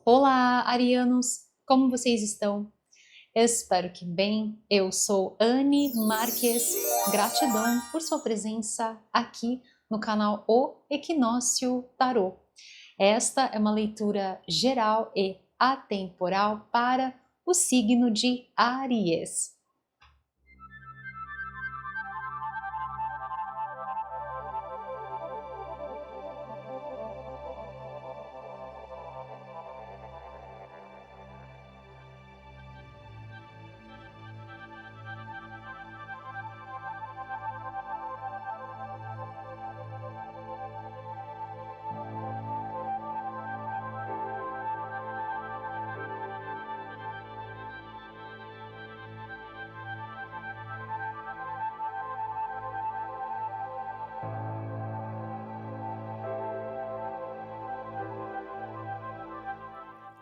Olá, arianos! Como vocês estão? Eu espero que bem. Eu sou Anne Marques. Gratidão por sua presença aqui no canal O Equinócio Tarô. Esta é uma leitura geral e atemporal para o signo de Áries.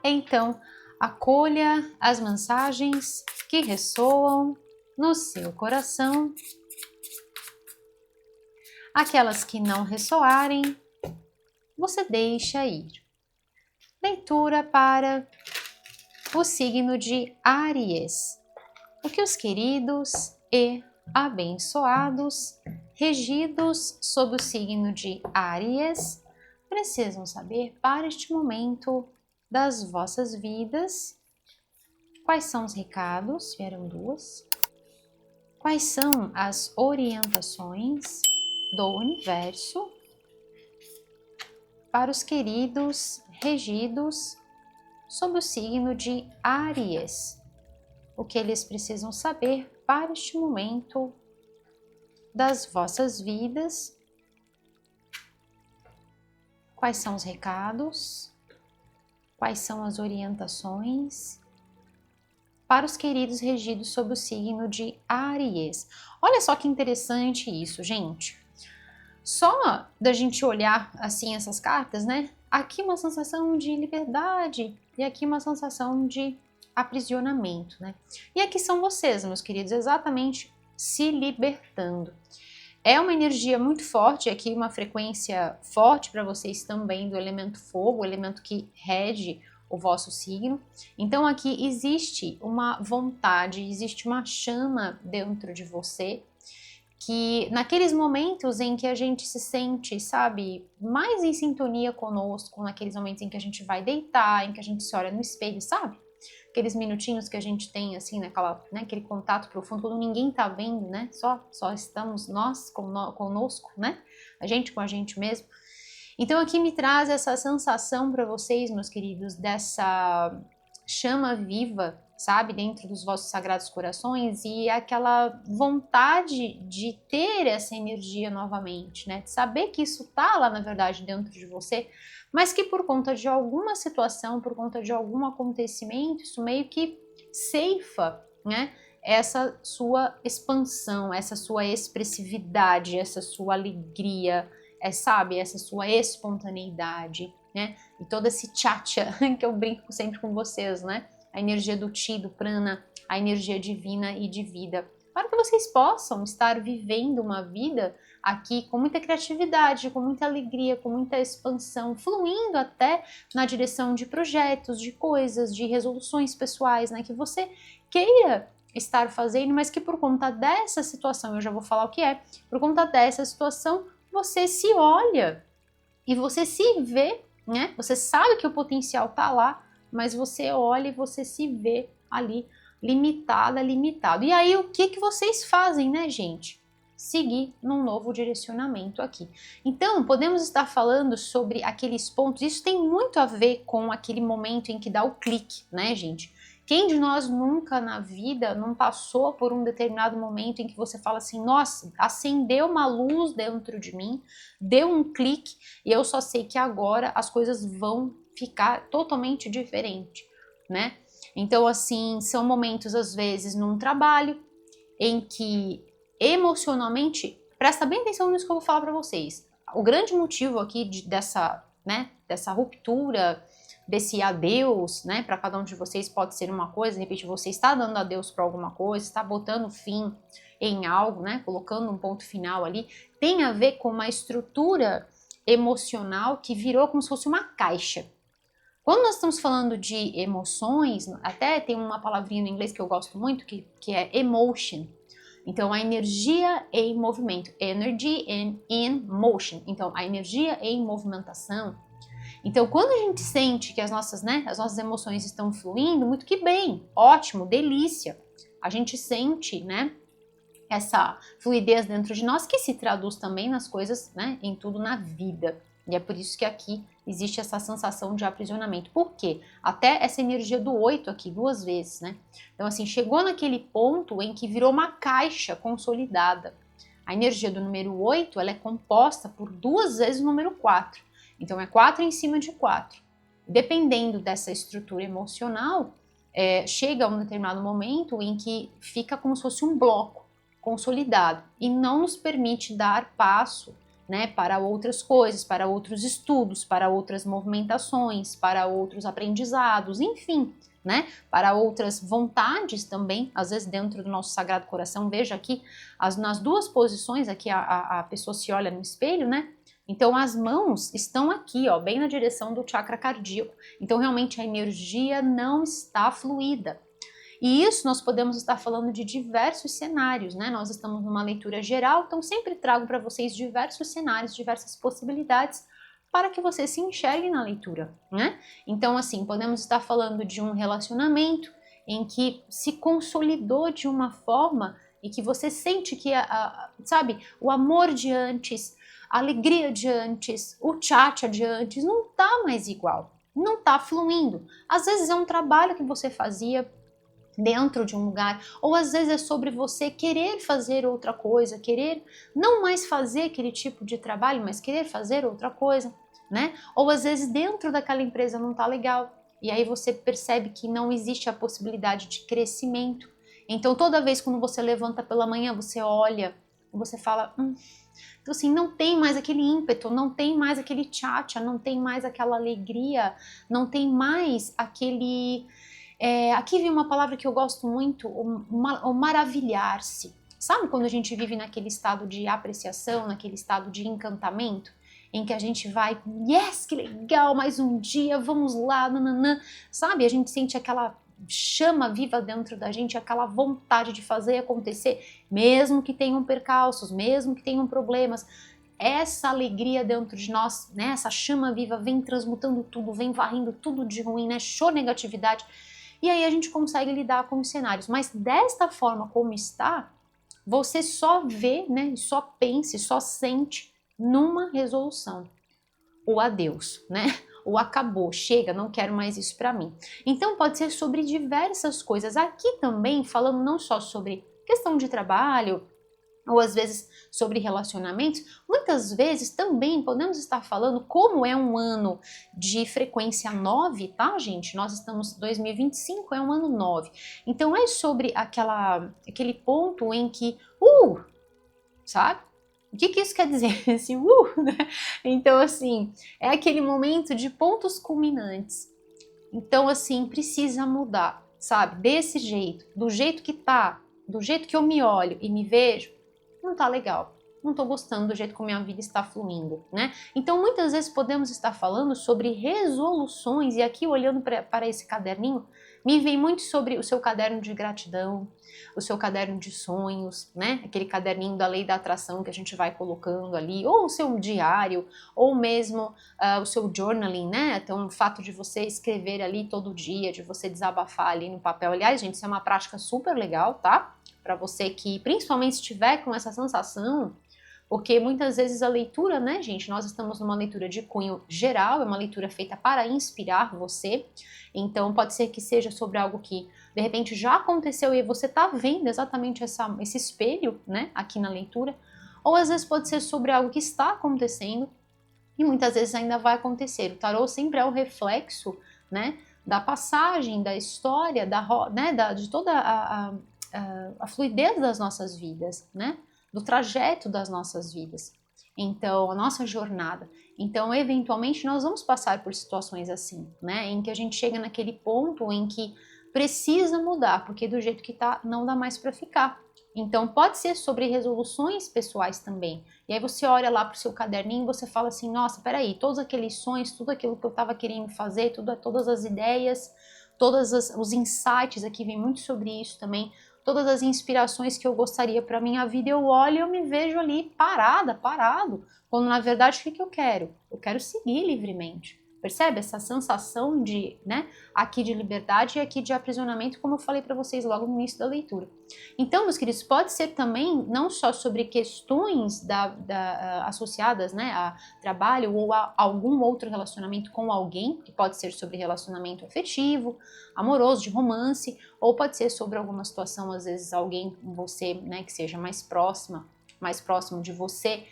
Então, acolha as mensagens que ressoam no seu coração. Aquelas que não ressoarem, você deixa ir. Leitura para o signo de Áries. O que os queridos e abençoados, regidos sob o signo de Áries, precisam saber para este momento das vossas vidas. Quais são os recados? Vieram duas. Quais são as orientações do universo para os queridos regidos sob o signo de Áries? O que eles precisam saber para este momento das vossas vidas? Quais são os recados? Quais são as orientações para os queridos regidos sob o signo de Áries? Olha só que interessante isso, gente. Só da gente olhar assim essas cartas, né? Aqui uma sensação de liberdade e aqui uma sensação de aprisionamento, né? E aqui são vocês, meus queridos, exatamente se libertando. É uma energia muito forte, aqui uma frequência forte para vocês também do elemento fogo, o elemento que rege o vosso signo. Então aqui existe uma vontade, existe uma chama dentro de você, que naqueles momentos em que a gente se sente, sabe, mais em sintonia conosco, naqueles momentos em que a gente vai deitar, em que a gente se olha no espelho, sabe? Aqueles minutinhos que a gente tem, assim, naquela, né, aquele contato profundo, quando ninguém tá vendo, né? Só estamos nós conosco, né? A gente com a gente mesmo. Então aqui me traz essa sensação para vocês, meus queridos, dessa chama viva, sabe, dentro dos vossos sagrados corações, e aquela vontade de ter essa energia novamente, né? De saber que isso tá lá, na verdade, dentro de você, mas que por conta de alguma situação, por conta de algum acontecimento, isso meio que ceifa, né? Essa sua expansão, essa sua expressividade, essa sua alegria, sabe, essa sua espontaneidade, né? E todo esse tchatcha que eu brinco sempre com vocês, né? A energia do Ti, do Prana, a energia divina e de vida, para que vocês possam estar vivendo uma vida aqui com muita criatividade, com muita alegria, com muita expansão, fluindo até na direção de projetos, de coisas, de resoluções pessoais, né? Que você queira estar fazendo, mas que por conta dessa situação, eu já vou falar o que é, por conta dessa situação, você se olha e você se vê, né? Você sabe que o potencial tá lá, mas você olha e você se vê ali limitado. E aí o que vocês fazem, né, gente? Seguir num novo direcionamento aqui. Então, podemos estar falando sobre aqueles pontos, isso tem muito a ver com aquele momento em que dá o clique, né, gente? Quem de nós nunca na vida não passou por um determinado momento em que você fala assim, nossa, acendeu uma luz dentro de mim, deu um clique e eu só sei que agora as coisas vão ficar totalmente diferente, né? Então, assim, são momentos às vezes num trabalho em que emocionalmente, presta bem atenção nisso que eu vou falar para vocês. O grande motivo aqui dessa ruptura, desse adeus, né, para cada um de vocês pode ser uma coisa, de repente você está dando adeus para alguma coisa, está botando fim em algo, né, colocando um ponto final ali, tem a ver com uma estrutura emocional que virou como se fosse uma caixa. Quando nós estamos falando de emoções, até tem uma palavrinha no inglês que eu gosto muito, que é emotion. Então, a energia em movimento, energy in motion. Então, a energia em movimentação. Então, quando a gente sente que as nossas emoções estão fluindo, muito que bem, ótimo, delícia. A gente sente, né, essa fluidez dentro de nós que se traduz também nas coisas, né, em tudo na vida. E é por isso que aqui existe essa sensação de aprisionamento. Por quê? Até essa energia do 8 aqui, 2 vezes, né? Então, assim, chegou naquele ponto em que virou uma caixa consolidada. A energia do número 8, ela é composta por 2 vezes o número 4. Então, é 4 em cima de 4. Dependendo dessa estrutura emocional, chega a um determinado momento em que fica como se fosse um bloco consolidado e não nos permite dar passo, né, para outras coisas, para outros estudos, para outras movimentações, para outros aprendizados, enfim, né, para outras vontades também, às vezes dentro do nosso Sagrado Coração. Veja aqui, nas 2 posições, aqui a pessoa se olha no espelho, né, então as mãos estão aqui, ó, bem na direção do chakra cardíaco, então realmente a energia não está fluida. E isso nós podemos estar falando de diversos cenários, né? Nós estamos numa leitura geral, então sempre trago para vocês diversos cenários, diversas possibilidades para que você se enxergue na leitura, né? Então, assim, podemos estar falando de um relacionamento em que se consolidou de uma forma e que você sente que, sabe, o amor de antes, a alegria de antes, o tchatcha de antes não tá mais igual, não tá fluindo. Às vezes é um trabalho que você fazia dentro de um lugar, ou às vezes é sobre você querer fazer outra coisa, querer não mais fazer aquele tipo de trabalho, mas querer fazer outra coisa, né? Ou às vezes dentro daquela empresa não tá legal, e aí você percebe que não existe a possibilidade de crescimento. Então toda vez quando você levanta pela manhã, você olha, você fala, então assim, não tem mais aquele ímpeto, não tem mais aquele tchatcha, não tem mais aquela alegria, não tem mais aquele... aqui vem uma palavra que eu gosto muito, o maravilhar-se. Sabe quando a gente vive naquele estado de apreciação, naquele estado de encantamento? Em que a gente vai, yes, que legal, mais um dia, vamos lá, nananã. Sabe, a gente sente aquela chama viva dentro da gente, aquela vontade de fazer acontecer, mesmo que tenham percalços, mesmo que tenham problemas. Essa alegria dentro de nós, né, essa chama viva vem transmutando tudo, vem varrendo tudo de ruim, né, show negatividade. E aí a gente consegue lidar com os cenários. Mas desta forma como está, você só vê, né, só pensa, só sente numa resolução. O adeus, né? O acabou, chega, não quero mais isso para mim. Então pode ser sobre diversas coisas. Aqui também falando não só sobre questão de trabalho, ou às vezes sobre relacionamentos, muitas vezes também podemos estar falando, como é um ano de frequência 9, tá, gente? Nós estamos, 2025 é um ano 9. Então é sobre aquele ponto em que, sabe? O que isso quer dizer? Esse né? Então, assim, é aquele momento de pontos culminantes. Então, assim, precisa mudar, sabe? Desse jeito, do jeito que tá, do jeito que eu me olho e me vejo, não tá legal, não tô gostando do jeito como minha vida está fluindo, né? Então muitas vezes podemos estar falando sobre resoluções, e aqui olhando para esse caderninho, me vem muito sobre o seu caderno de gratidão, o seu caderno de sonhos, né? Aquele caderninho da lei da atração que a gente vai colocando ali, ou o seu diário, ou mesmo o seu journaling, né? Então o fato de você escrever ali todo dia, de você desabafar ali no papel. Aliás, gente, isso é uma prática super legal, tá? Para você que principalmente estiver com essa sensação, porque muitas vezes a leitura, né, gente, nós estamos numa leitura de cunho geral, é uma leitura feita para inspirar você, então pode ser que seja sobre algo que de repente já aconteceu e você tá vendo exatamente esse espelho, né, aqui na leitura, ou às vezes pode ser sobre algo que está acontecendo e muitas vezes ainda vai acontecer. O tarô sempre é o reflexo, né, da passagem, da história, de toda a fluidez das nossas vidas, né? Do trajeto das nossas vidas. Então, a nossa jornada. Então, eventualmente, nós vamos passar por situações assim, né? Em que a gente chega naquele ponto em que precisa mudar, porque do jeito que tá, não dá mais para ficar. Então, pode ser sobre resoluções pessoais também. E aí você olha lá para o seu caderninho e você fala assim, nossa, peraí, todos aqueles sonhos, tudo aquilo que eu estava querendo fazer, todas as ideias, os insights, aqui vem muito sobre isso também, todas as inspirações que eu gostaria para minha vida, eu olho e eu me vejo ali parado, quando na verdade o que eu quero? Eu quero seguir livremente. Percebe essa sensação de, né, aqui de liberdade e aqui de aprisionamento, como eu falei para vocês logo no início da leitura. Então, meus queridos, pode ser também não só sobre questões associadas, né, a trabalho ou a algum outro relacionamento com alguém, que pode ser sobre relacionamento afetivo, amoroso, de romance, ou pode ser sobre alguma situação, às vezes alguém com você, né, que seja mais próximo de você.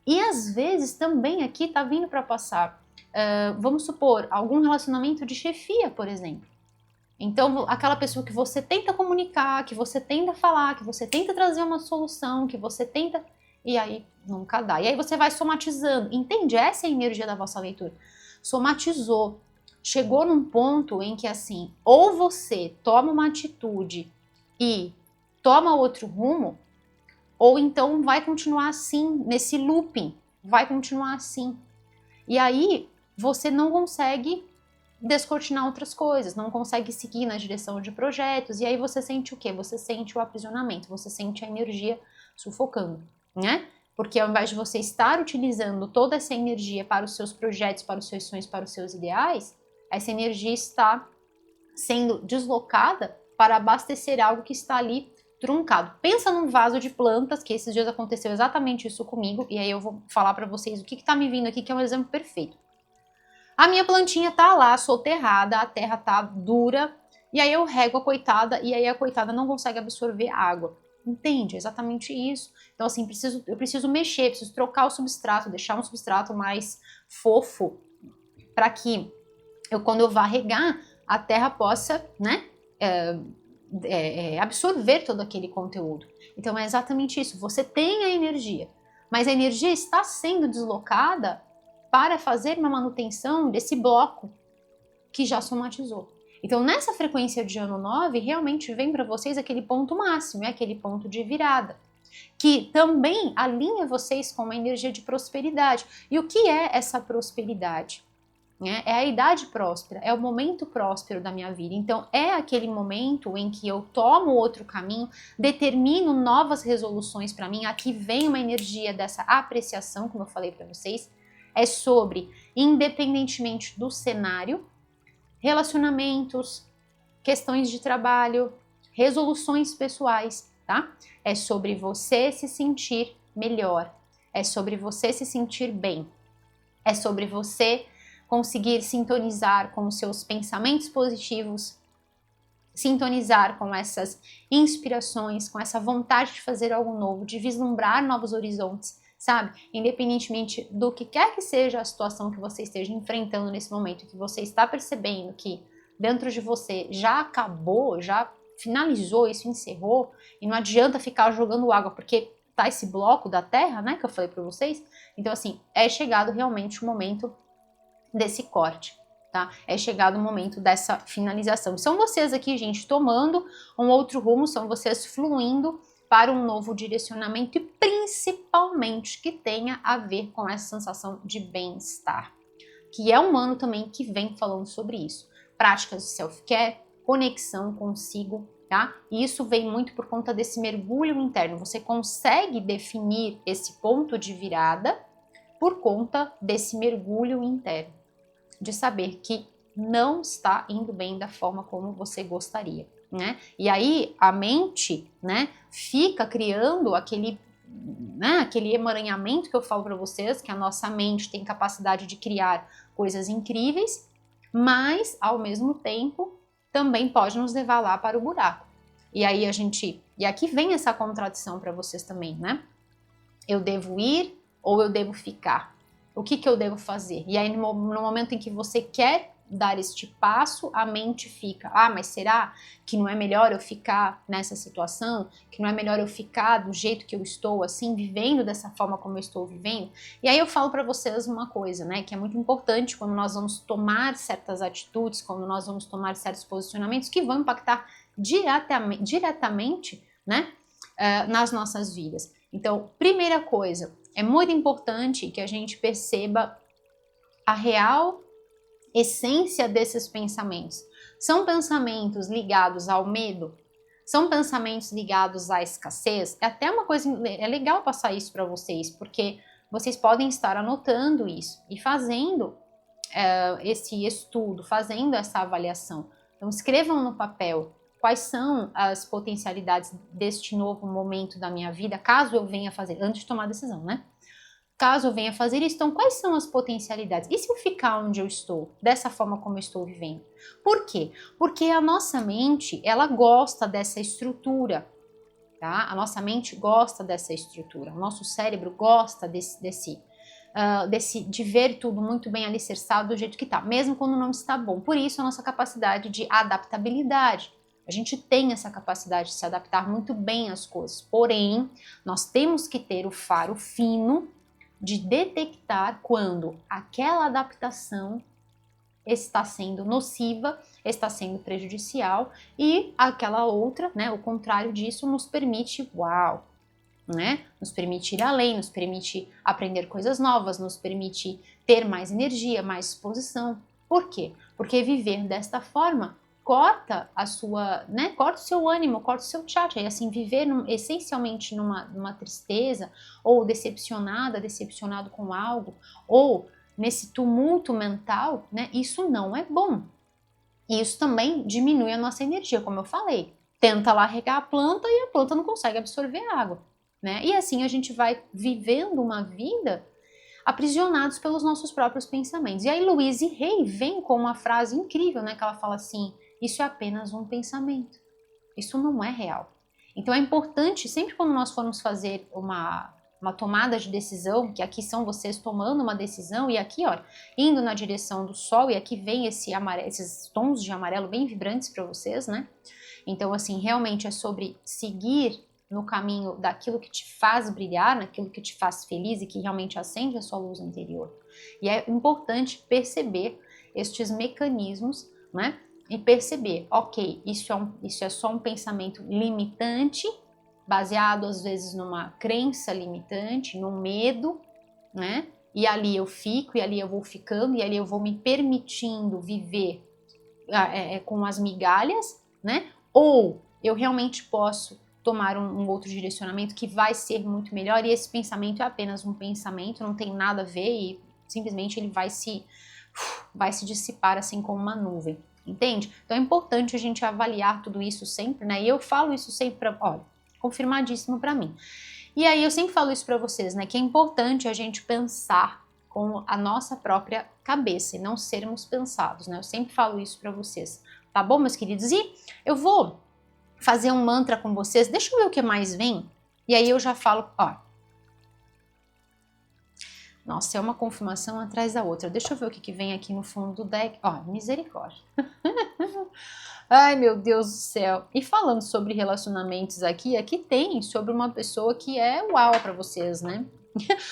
E às vezes também aqui tá vindo para passar, vamos supor, algum relacionamento de chefia, por exemplo. Então, aquela pessoa que você tenta comunicar, que você tenta falar, que você tenta trazer uma solução, que você tenta... E aí, nunca dá. E aí você vai somatizando. Entende? Essa é a energia da vossa leitura. Somatizou. Chegou num ponto em que, assim, ou você toma uma atitude e toma outro rumo, ou então vai continuar assim, nesse looping. Vai continuar assim. E aí, você não consegue descortinar outras coisas, não consegue seguir na direção de projetos, e aí você sente o quê? Você sente o aprisionamento, você sente a energia sufocando, né? Porque ao invés de você estar utilizando toda essa energia para os seus projetos, para os seus sonhos, para os seus ideais, essa energia está sendo deslocada para abastecer algo que está ali truncado. Pensa num vaso de plantas, que esses dias aconteceu exatamente isso comigo, e aí eu vou falar para vocês o que está me vindo aqui, que é um exemplo perfeito. A minha plantinha tá lá, soterrada, a terra tá dura, e aí eu rego a coitada, e aí a coitada não consegue absorver água. Entende? Exatamente isso. Então, assim, eu preciso mexer, preciso trocar o substrato, deixar um substrato mais fofo, para que quando eu vá regar, a terra possa, né, absorver todo aquele conteúdo. Então, é exatamente isso. Você tem a energia, mas a energia está sendo deslocada para fazer uma manutenção desse bloco que já somatizou. Então, nessa frequência de ano 9, realmente vem para vocês aquele ponto máximo, aquele ponto de virada, que também alinha vocês com uma energia de prosperidade. E o que é essa prosperidade? É a idade próspera, é o momento próspero da minha vida. Então, é aquele momento em que eu tomo outro caminho, determino novas resoluções para mim. Aqui vem uma energia dessa apreciação, como eu falei para vocês. É sobre, independentemente do cenário, relacionamentos, questões de trabalho, resoluções pessoais, tá? É sobre você se sentir melhor, é sobre você se sentir bem, é sobre você conseguir sintonizar com os seus pensamentos positivos, sintonizar com essas inspirações, com essa vontade de fazer algo novo, de vislumbrar novos horizontes, sabe? Independentemente do que quer que seja a situação que você esteja enfrentando nesse momento, que você está percebendo que dentro de você já acabou, já finalizou, isso encerrou, e não adianta ficar jogando água, porque tá esse bloco da terra, né, que eu falei para vocês. Então, assim, é chegado realmente o momento desse corte, tá? É chegado o momento dessa finalização. São vocês aqui, gente, tomando um outro rumo, são vocês fluindo para um novo direcionamento e principalmente que tenha a ver com essa sensação de bem-estar, que é um ano também que vem falando sobre isso. Práticas de self-care, conexão consigo, tá? E isso vem muito por conta desse mergulho interno. Você consegue definir esse ponto de virada por conta desse mergulho interno, de saber que não está indo bem da forma como você gostaria, né? E aí a mente, né, fica criando aquele emaranhamento que eu falo para vocês, que a nossa mente tem capacidade de criar coisas incríveis, mas ao mesmo tempo também pode nos levar lá para o buraco. E aí e aqui vem essa contradição para vocês também, né? Eu devo ir ou eu devo ficar? O que eu devo fazer? E aí no momento em que você quer dar este passo, a mente fica, mas será que não é melhor eu ficar nessa situação? Que não é melhor eu ficar do jeito que eu estou, assim, vivendo dessa forma como eu estou vivendo? E aí eu falo para vocês uma coisa, né, que é muito importante quando nós vamos tomar certas atitudes, quando nós vamos tomar certos posicionamentos que vão impactar diretamente, né, nas nossas vidas. Então, primeira coisa, é muito importante que a gente perceba a real essência desses pensamentos. São pensamentos ligados ao medo? São pensamentos ligados à escassez? É até uma coisa, é legal passar isso para vocês, porque vocês podem estar anotando isso e fazendo esse estudo, fazendo essa avaliação. Então, escrevam no papel quais são as potencialidades deste novo momento da minha vida, caso eu venha fazer, antes de tomar a decisão, né? Caso eu venha fazer isso, então quais são as potencialidades? E se eu ficar onde eu estou, dessa forma como eu estou vivendo? Por quê? Porque a nossa mente, ela gosta dessa estrutura, tá? A nossa mente gosta dessa estrutura, o nosso cérebro gosta de ver tudo muito bem alicerçado do jeito que tá, mesmo quando não está bom. Por isso, a nossa capacidade de adaptabilidade. A gente tem essa capacidade de se adaptar muito bem às coisas, porém, nós temos que ter o faro fino de detectar quando aquela adaptação está sendo nociva, está sendo prejudicial e aquela outra, né, o contrário disso, nos permite, uau, né, nos permite ir além, nos permite aprender coisas novas, nos permite ter mais energia, mais disposição. Por quê? Porque viver desta forma corta a sua, né, corta o seu ânimo, corta o seu chakra, e assim viver essencialmente numa tristeza, ou decepcionado com algo, ou nesse tumulto mental, né, isso não é bom. E isso também diminui a nossa energia, como eu falei. Tenta lá regar a planta e a planta não consegue absorver água, né? E assim a gente vai vivendo uma vida aprisionados pelos nossos próprios pensamentos. E aí Louise Hay vem com uma frase incrível, né, que ela fala assim: isso é apenas um pensamento, isso não é real. Então é importante, sempre quando nós formos fazer uma tomada de decisão, que aqui são vocês tomando uma decisão, e aqui, ó, indo na direção do sol, e aqui vem esses tons de amarelo bem vibrantes para vocês, né? Então, assim, realmente é sobre seguir no caminho daquilo que te faz brilhar, naquilo que te faz feliz e que realmente acende a sua luz interior. E é importante perceber estes mecanismos, né? E perceber, ok, isso é só um pensamento limitante, baseado às vezes numa crença limitante, num medo, né? E ali eu fico, e ali eu vou ficando, e ali eu vou me permitindo viver com as migalhas, né? Ou eu realmente posso tomar um outro direcionamento que vai ser muito melhor, e esse pensamento é apenas um pensamento, não tem nada a ver, e simplesmente ele vai se dissipar assim como uma nuvem, entende? Então é importante a gente avaliar tudo isso sempre, né? E eu falo isso sempre para, olha, confirmadíssimo para mim. E aí eu sempre falo isso para vocês, né? Que é importante a gente pensar com a nossa própria cabeça e não sermos pensados, né? Eu sempre falo isso para vocês, tá bom, meus queridos? E eu vou fazer um mantra com vocês, deixa eu ver o que mais vem, e aí eu já falo, ó. Nossa, é uma confirmação atrás da outra. Deixa eu ver o que vem aqui no fundo do deck. Ó, misericórdia. Ai, meu Deus do céu. E falando sobre relacionamentos aqui tem sobre uma pessoa que é uau para vocês, né?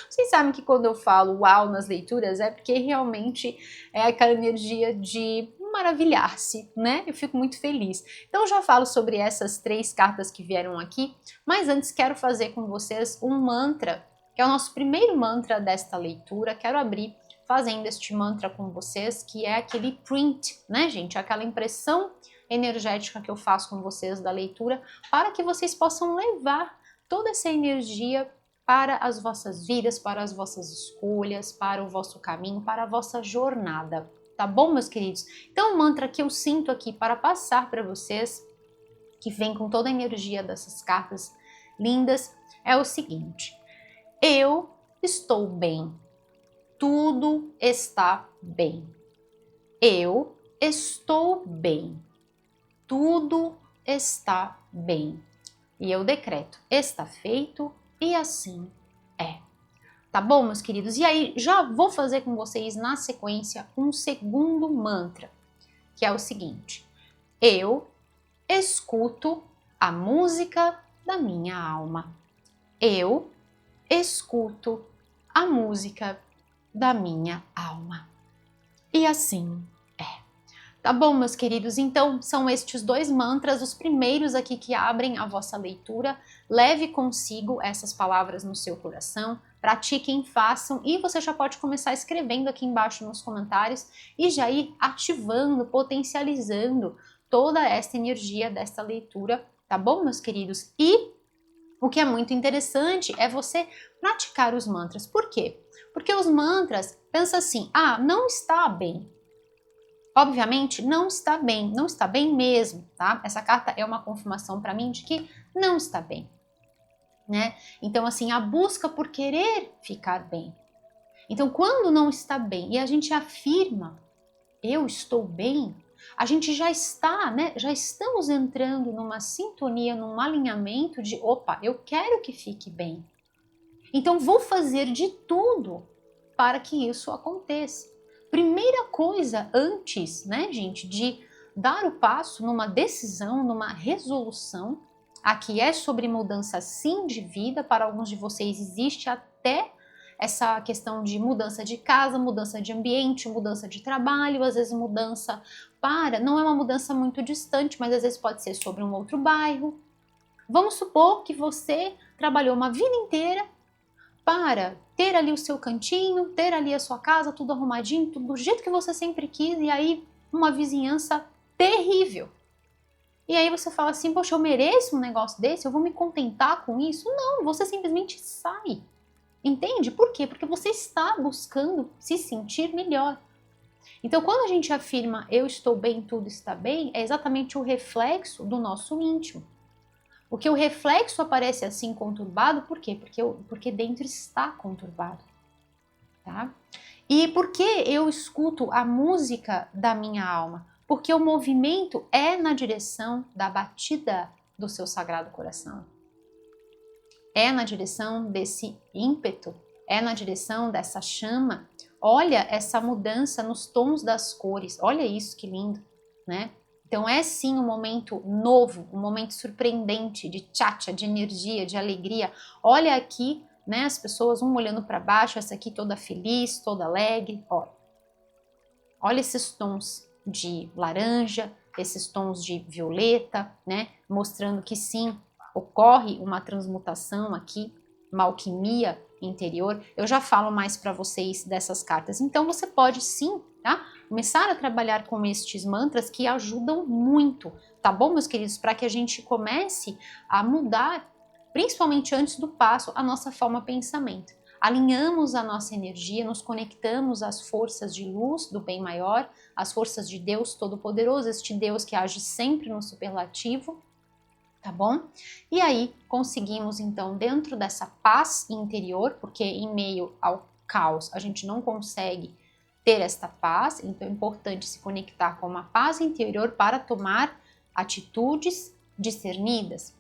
Vocês sabem que quando eu falo uau nas leituras é porque realmente é aquela energia de maravilhar-se, né? Eu fico muito feliz. Então eu já falo sobre essas 3 cartas que vieram aqui, mas antes quero fazer com vocês um mantra, que é o nosso primeiro mantra desta leitura. Quero abrir fazendo este mantra com vocês, que é aquele print, né, gente? Aquela impressão energética que eu faço com vocês da leitura, para que vocês possam levar toda essa energia para as vossas vidas, para as vossas escolhas, para o vosso caminho, para a vossa jornada. Tá bom, meus queridos? Então, o mantra que eu sinto aqui para passar para vocês, que vem com toda a energia dessas cartas lindas, é o seguinte: eu estou bem. Tudo está bem. Eu estou bem. Tudo está bem. E eu decreto, está feito e assim é. Tá bom, meus queridos? E aí, já vou fazer com vocês na sequência um segundo mantra, que é o seguinte: eu escuto a música da minha alma. Eu escuto a música da minha alma. E assim é. Tá bom, meus queridos? Então, são estes dois mantras, os primeiros aqui que abrem a vossa leitura. Leve consigo essas palavras no seu coração, pratiquem, façam, e você já pode começar escrevendo aqui embaixo nos comentários e já ir ativando, potencializando toda esta energia desta leitura, tá bom, meus queridos? E o que é muito interessante é você praticar os mantras. Por quê? Porque os mantras, pensa assim, não está bem. Obviamente, não está bem mesmo, tá? Essa carta é uma confirmação para mim de que não está bem, né? Então, assim, a busca por querer ficar bem. Então, quando não está bem e a gente afirma, eu estou bem, a gente já está, né? Já estamos entrando numa sintonia, num alinhamento de, opa, eu quero que fique bem. Então, vou fazer de tudo para que isso aconteça. Primeira coisa antes, né, gente, de dar o passo numa decisão, numa resolução, aqui é sobre mudança sim de vida, para alguns de vocês existe até essa questão de mudança de casa, mudança de ambiente, mudança de trabalho, às vezes mudança não é uma mudança muito distante, mas às vezes pode ser sobre um outro bairro. Vamos supor que você trabalhou uma vida inteira para ter ali o seu cantinho, ter ali a sua casa, tudo arrumadinho, tudo do jeito que você sempre quis, e aí uma vizinhança terrível. E aí você fala assim, poxa, eu mereço um negócio desse? Eu vou me contentar com isso? Não, você simplesmente sai. Entende? Por quê? Porque você está buscando se sentir melhor. Então, quando a gente afirma eu estou bem, tudo está bem, é exatamente o reflexo do nosso íntimo. Porque o reflexo aparece assim conturbado, por quê? Porque dentro está conturbado, tá? E por que eu escuto a música da minha alma? Porque o movimento é na direção da batida do seu sagrado coração. É na direção desse ímpeto, é na direção dessa chama. Olha essa mudança nos tons das cores, olha isso que lindo, né? Então é sim um momento novo, um momento surpreendente de tchatcha, de energia, de alegria. Olha aqui, né, as pessoas um olhando para baixo, essa aqui toda feliz, toda alegre. Olha esses tons de laranja, esses tons de violeta, né, mostrando que sim, ocorre uma transmutação aqui, uma alquimia interior. Eu já falo mais para vocês dessas cartas. Então você pode sim, tá? Começar a trabalhar com estes mantras que ajudam muito, tá bom, meus queridos? Para que a gente comece a mudar, principalmente antes do passo, a nossa forma de pensamento. Alinhamos a nossa energia, nos conectamos às forças de luz do bem maior, às forças de Deus Todo-Poderoso, este Deus que age sempre no superlativo, tá bom? E aí conseguimos então, dentro dessa paz interior, porque em meio ao caos a gente não consegue ter esta paz, então é importante se conectar com uma paz interior para tomar atitudes discernidas,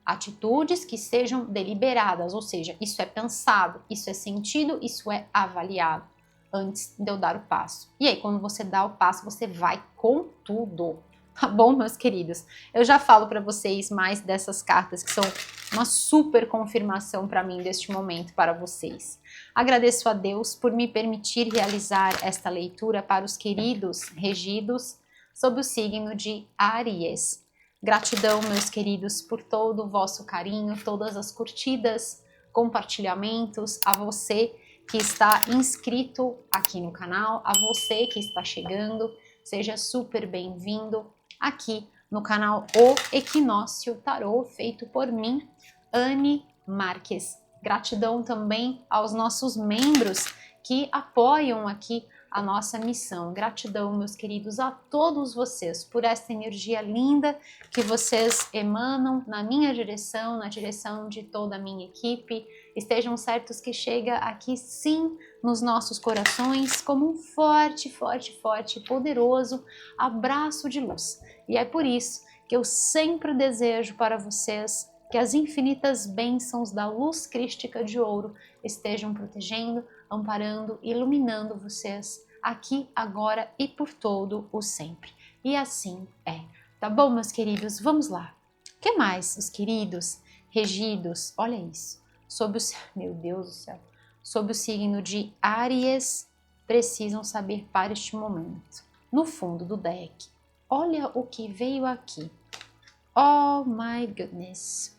atitudes que sejam deliberadas, ou seja, isso é pensado, isso é sentido, isso é avaliado antes de eu dar o passo. E aí, quando você dá o passo, você vai com tudo. Tá bom, meus queridos? Eu já falo para vocês mais dessas cartas que são uma super confirmação para mim deste momento para vocês. Agradeço a Deus por me permitir realizar esta leitura para os queridos regidos sob o signo de Áries. Gratidão, meus queridos, por todo o vosso carinho, todas as curtidas, compartilhamentos, a você que está inscrito aqui no canal, a você que está chegando, seja super bem-vindo aqui no canal O Equinócio Tarô, feito por mim, Anne Marques. Gratidão também aos nossos membros que apoiam aqui a nossa missão. Gratidão, meus queridos, a todos vocês por essa energia linda que vocês emanam na minha direção, na direção de toda a minha equipe. Estejam certos que chega aqui sim nos nossos corações como um forte, forte, forte, poderoso abraço de luz. E é por isso que eu sempre desejo para vocês que as infinitas bênçãos da luz crística de ouro estejam protegendo, amparando, iluminando vocês aqui, agora e por todo o sempre. E assim é. Tá bom, meus queridos? Vamos lá. O que mais, os queridos regidos? Olha isso. Meu Deus do céu. Sob o signo de Áries, precisam saber para este momento. no fundo do deck. Olha o que veio aqui. Oh my goodness.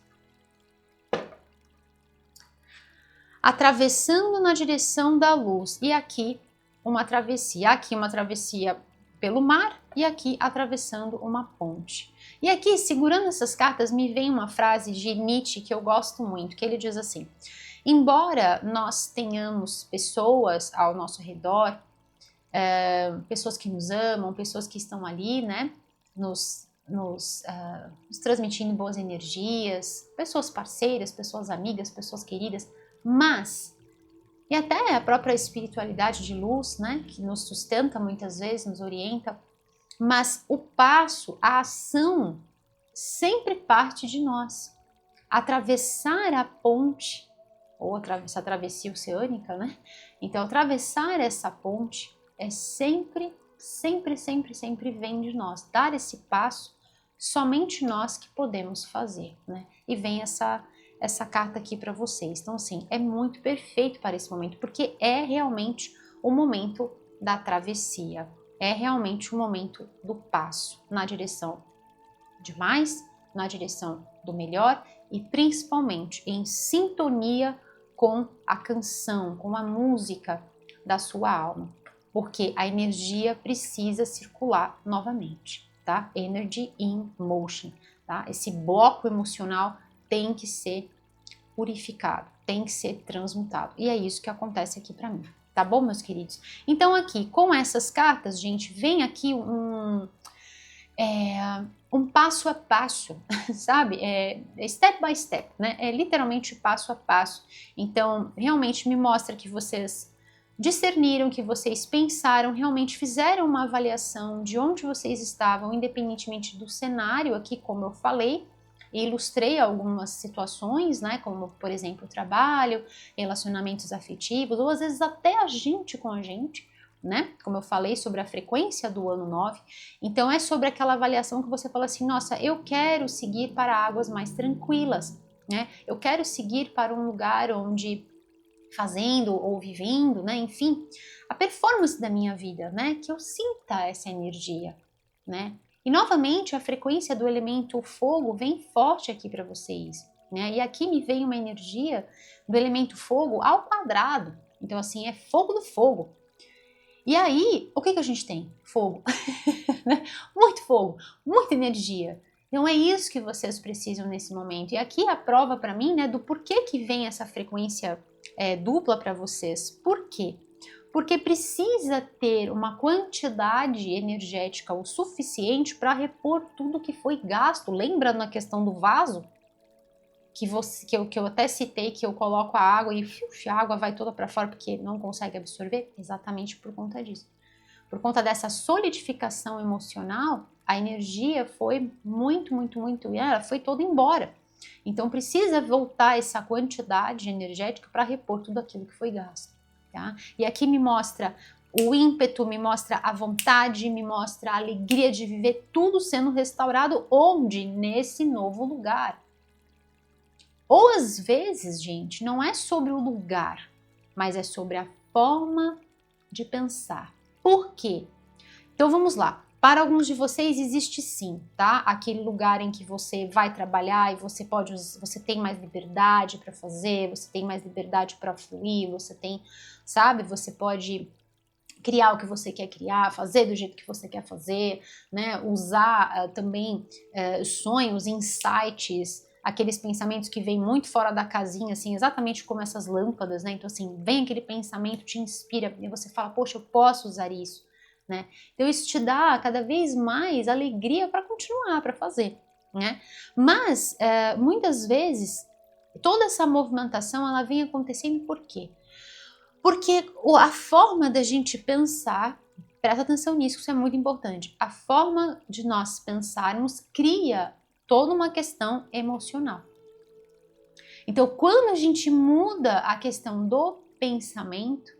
Atravessando na direção da luz. E aqui uma travessia. Aqui uma travessia pelo mar e aqui atravessando uma ponte. E aqui, segurando essas cartas, me vem uma frase de Nietzsche que eu gosto muito, que ele diz assim: embora nós tenhamos pessoas ao nosso redor, pessoas que nos amam, pessoas que estão ali, né, nos transmitindo boas energias, pessoas parceiras, pessoas amigas, pessoas queridas, mas, e até a própria espiritualidade de luz, né, que nos sustenta muitas vezes, nos orienta, mas o passo, a ação, sempre parte de nós. Atravessar a ponte, ou essa travessia oceânica, né? Então, atravessar essa ponte é sempre vem de nós. Dar esse passo, somente nós que podemos fazer, né? E vem essa carta aqui para vocês. Então, assim, é muito perfeito para esse momento, porque é realmente o momento da travessia. É realmente o momento do passo na direção de mais, na direção do melhor e principalmente em sintonia com a canção, com a música da sua alma, porque a energia precisa circular novamente, tá? Energy in motion, tá? Esse bloco emocional tem que ser purificado, tem que ser transmutado. E é isso que acontece aqui para mim. Tá bom, meus queridos? Então aqui, com essas cartas, gente, vem aqui um passo a passo, sabe? Step by step, né? É literalmente passo a passo. Então, realmente me mostra que vocês discerniram, que vocês pensaram, realmente fizeram uma avaliação de onde vocês estavam, independentemente do cenário aqui, como eu falei, e ilustrei algumas situações, né, como por exemplo trabalho, relacionamentos afetivos, ou às vezes até a gente com a gente, né, como eu falei sobre a frequência do ano 9, então é sobre aquela avaliação que você fala assim, nossa, eu quero seguir para águas mais tranquilas, né, eu quero seguir para um lugar onde fazendo ou vivendo, né, enfim, a performance da minha vida, né, que eu sinta essa energia, né. E novamente a frequência do elemento fogo vem forte aqui para vocês, né? E aqui me vem uma energia do elemento fogo ao quadrado. Então assim, é fogo do fogo. E aí, o que a gente tem? Fogo. Muito fogo, muita energia. Então é isso que vocês precisam nesse momento. E aqui a prova para mim, né, do porquê que vem essa frequência dupla para vocês. Por quê? Porque precisa ter uma quantidade energética o suficiente para repor tudo que foi gasto. Lembra na questão do vaso? Que eu até citei que eu coloco a água e a água vai toda para fora porque não consegue absorver? Exatamente por conta disso. Por conta dessa solidificação emocional, a energia foi ela foi toda embora. Então precisa voltar essa quantidade energética para repor tudo aquilo que foi gasto. Tá? E aqui me mostra o ímpeto, me mostra a vontade, me mostra a alegria de viver tudo sendo restaurado onde? Nesse novo lugar. Ou às vezes, gente, não é sobre o lugar, mas é sobre a forma de pensar. Por quê? Então vamos lá. Para alguns de vocês existe sim, tá? Aquele lugar em que você vai trabalhar e você tem mais liberdade para fazer, você tem mais liberdade para fluir, você tem, sabe? Você pode criar o que você quer criar, fazer do jeito que você quer fazer, né? Usar também sonhos, insights, aqueles pensamentos que vêm muito fora da casinha, assim, exatamente como essas lâmpadas, né? Então assim, vem aquele pensamento, te inspira e você fala, poxa, eu posso usar isso. Né? Então isso te dá cada vez mais alegria para continuar, para fazer, né? Mas muitas vezes toda essa movimentação ela vem acontecendo por quê? Porque a forma da gente pensar, presta atenção nisso, isso é muito importante. A forma de nós pensarmos cria toda uma questão emocional. Então quando a gente muda a questão do pensamento,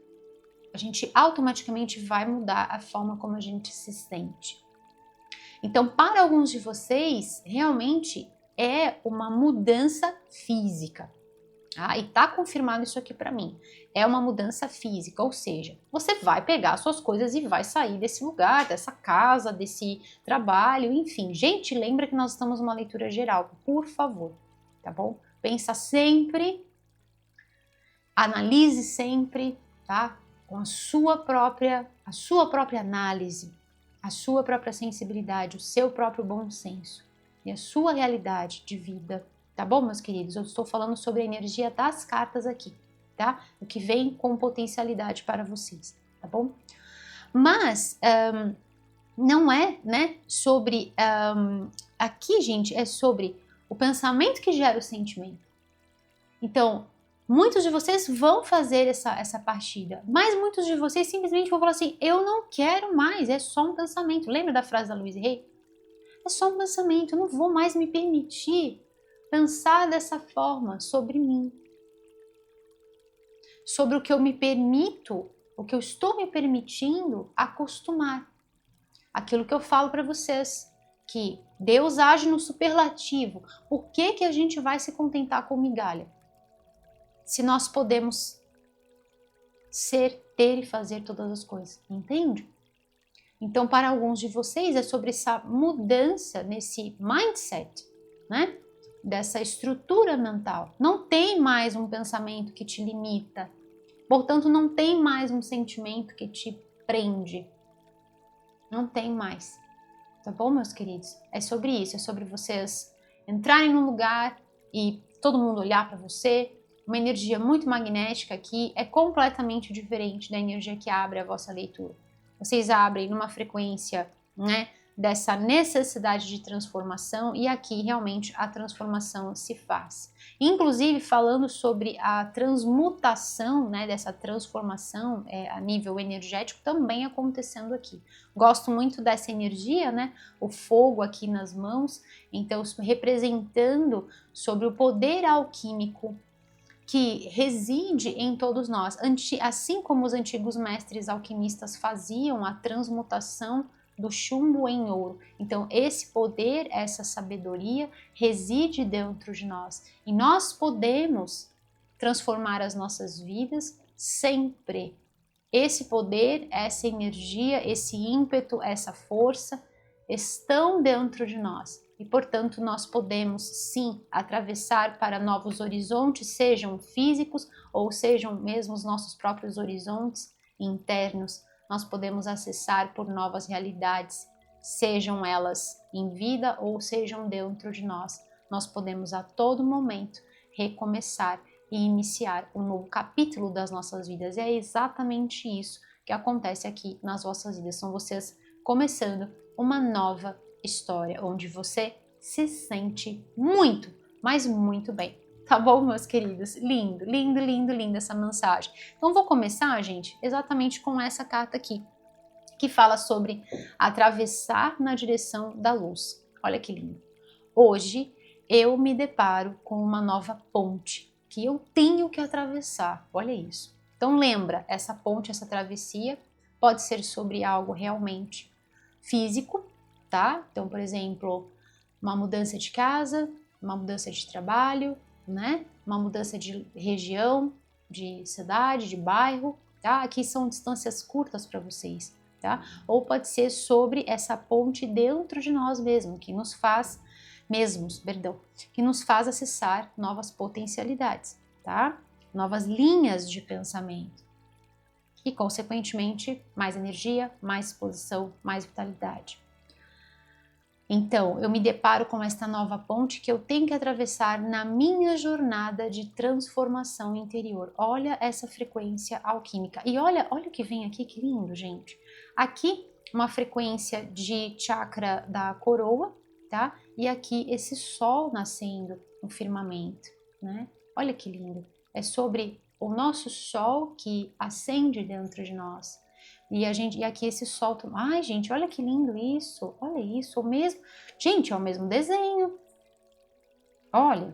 a gente automaticamente vai mudar a forma como a gente se sente. Então, para alguns de vocês, realmente é uma mudança física. E tá confirmado isso aqui para mim. É uma mudança física, ou seja, você vai pegar suas coisas e vai sair desse lugar, dessa casa, desse trabalho, enfim. Gente, lembra que nós estamos numa leitura geral, por favor, tá bom? Pensa sempre, analise sempre, tá? Com a sua própria análise, a sua própria sensibilidade, o seu próprio bom senso e a sua realidade de vida. Tá bom, meus queridos? Eu estou falando sobre a energia das cartas aqui, tá? O que vem com potencialidade para vocês, tá bom? Mas não é, né, sobre... aqui, gente, é sobre o pensamento que gera o sentimento. Então, muitos de vocês vão fazer essa partida, mas muitos de vocês simplesmente vão falar assim, eu não quero mais, é só um pensamento. Lembra da frase da Louise Hay? É só um pensamento, eu não vou mais me permitir pensar dessa forma sobre mim, sobre o que eu me permito, o que eu estou me permitindo acostumar. Aquilo que eu falo para vocês, que Deus age no superlativo. Por que a gente vai se contentar com migalha? Se nós podemos ser, ter e fazer todas as coisas, entende? Então, para alguns de vocês é sobre essa mudança nesse mindset, né? Dessa estrutura mental. Não tem mais um pensamento que te limita. Portanto, não tem mais um sentimento que te prende. Não tem mais. Tá bom, meus queridos? É sobre isso, é sobre vocês entrarem num lugar e todo mundo olhar para você. Uma energia muito magnética que é completamente diferente da energia que abre a vossa leitura. Vocês abrem numa frequência, né, dessa necessidade de transformação e aqui realmente a transformação se faz. Inclusive falando sobre a transmutação, né, dessa transformação a nível energético também acontecendo aqui. Gosto muito dessa energia, né, o fogo aqui nas mãos, então representando sobre o poder alquímico que reside em todos nós, assim como os antigos mestres alquimistas faziam a transmutação do chumbo em ouro. Então, esse poder, essa sabedoria reside dentro de nós e nós podemos transformar as nossas vidas sempre. Esse poder, essa energia, esse ímpeto, essa força estão dentro de nós. E, portanto, nós podemos sim atravessar para novos horizontes, sejam físicos ou sejam mesmo os nossos próprios horizontes internos. Nós podemos acessar por novas realidades, sejam elas em vida ou sejam dentro de nós. Nós podemos a todo momento recomeçar e iniciar um novo capítulo das nossas vidas. E é exatamente isso que acontece aqui nas vossas vidas. São vocês começando uma nova história, onde você se sente muito, mas muito bem. Tá bom, meus queridos? Lindo, lindo, lindo, lindo essa mensagem. Então, vou começar, gente, exatamente com essa carta aqui, que fala sobre atravessar na direção da luz. Olha que lindo. Hoje, eu me deparo com uma nova ponte que eu tenho que atravessar. Olha isso. Então, lembra, essa ponte, essa travessia pode ser sobre algo realmente físico, tá? Então, por exemplo, uma mudança de casa, uma mudança de trabalho, né? Uma mudança de região, de cidade, de bairro, tá? Aqui são distâncias curtas para vocês, tá? Ou pode ser sobre essa ponte dentro de nós mesmos, que nos faz que nos faz acessar novas potencialidades, tá? Novas linhas de pensamento e, consequentemente, mais energia, mais exposição, mais vitalidade. Então, eu me deparo com esta nova ponte que eu tenho que atravessar na minha jornada de transformação interior. Olha essa frequência alquímica. E olha o que vem aqui, que lindo, gente. Aqui, uma frequência de chakra da coroa, tá? E aqui esse sol nascendo no firmamento, né? Olha que lindo. É sobre o nosso sol que acende dentro de nós. E aqui esse sol, ai gente, olha que lindo isso, olha isso, o mesmo, gente, é o mesmo desenho, olha,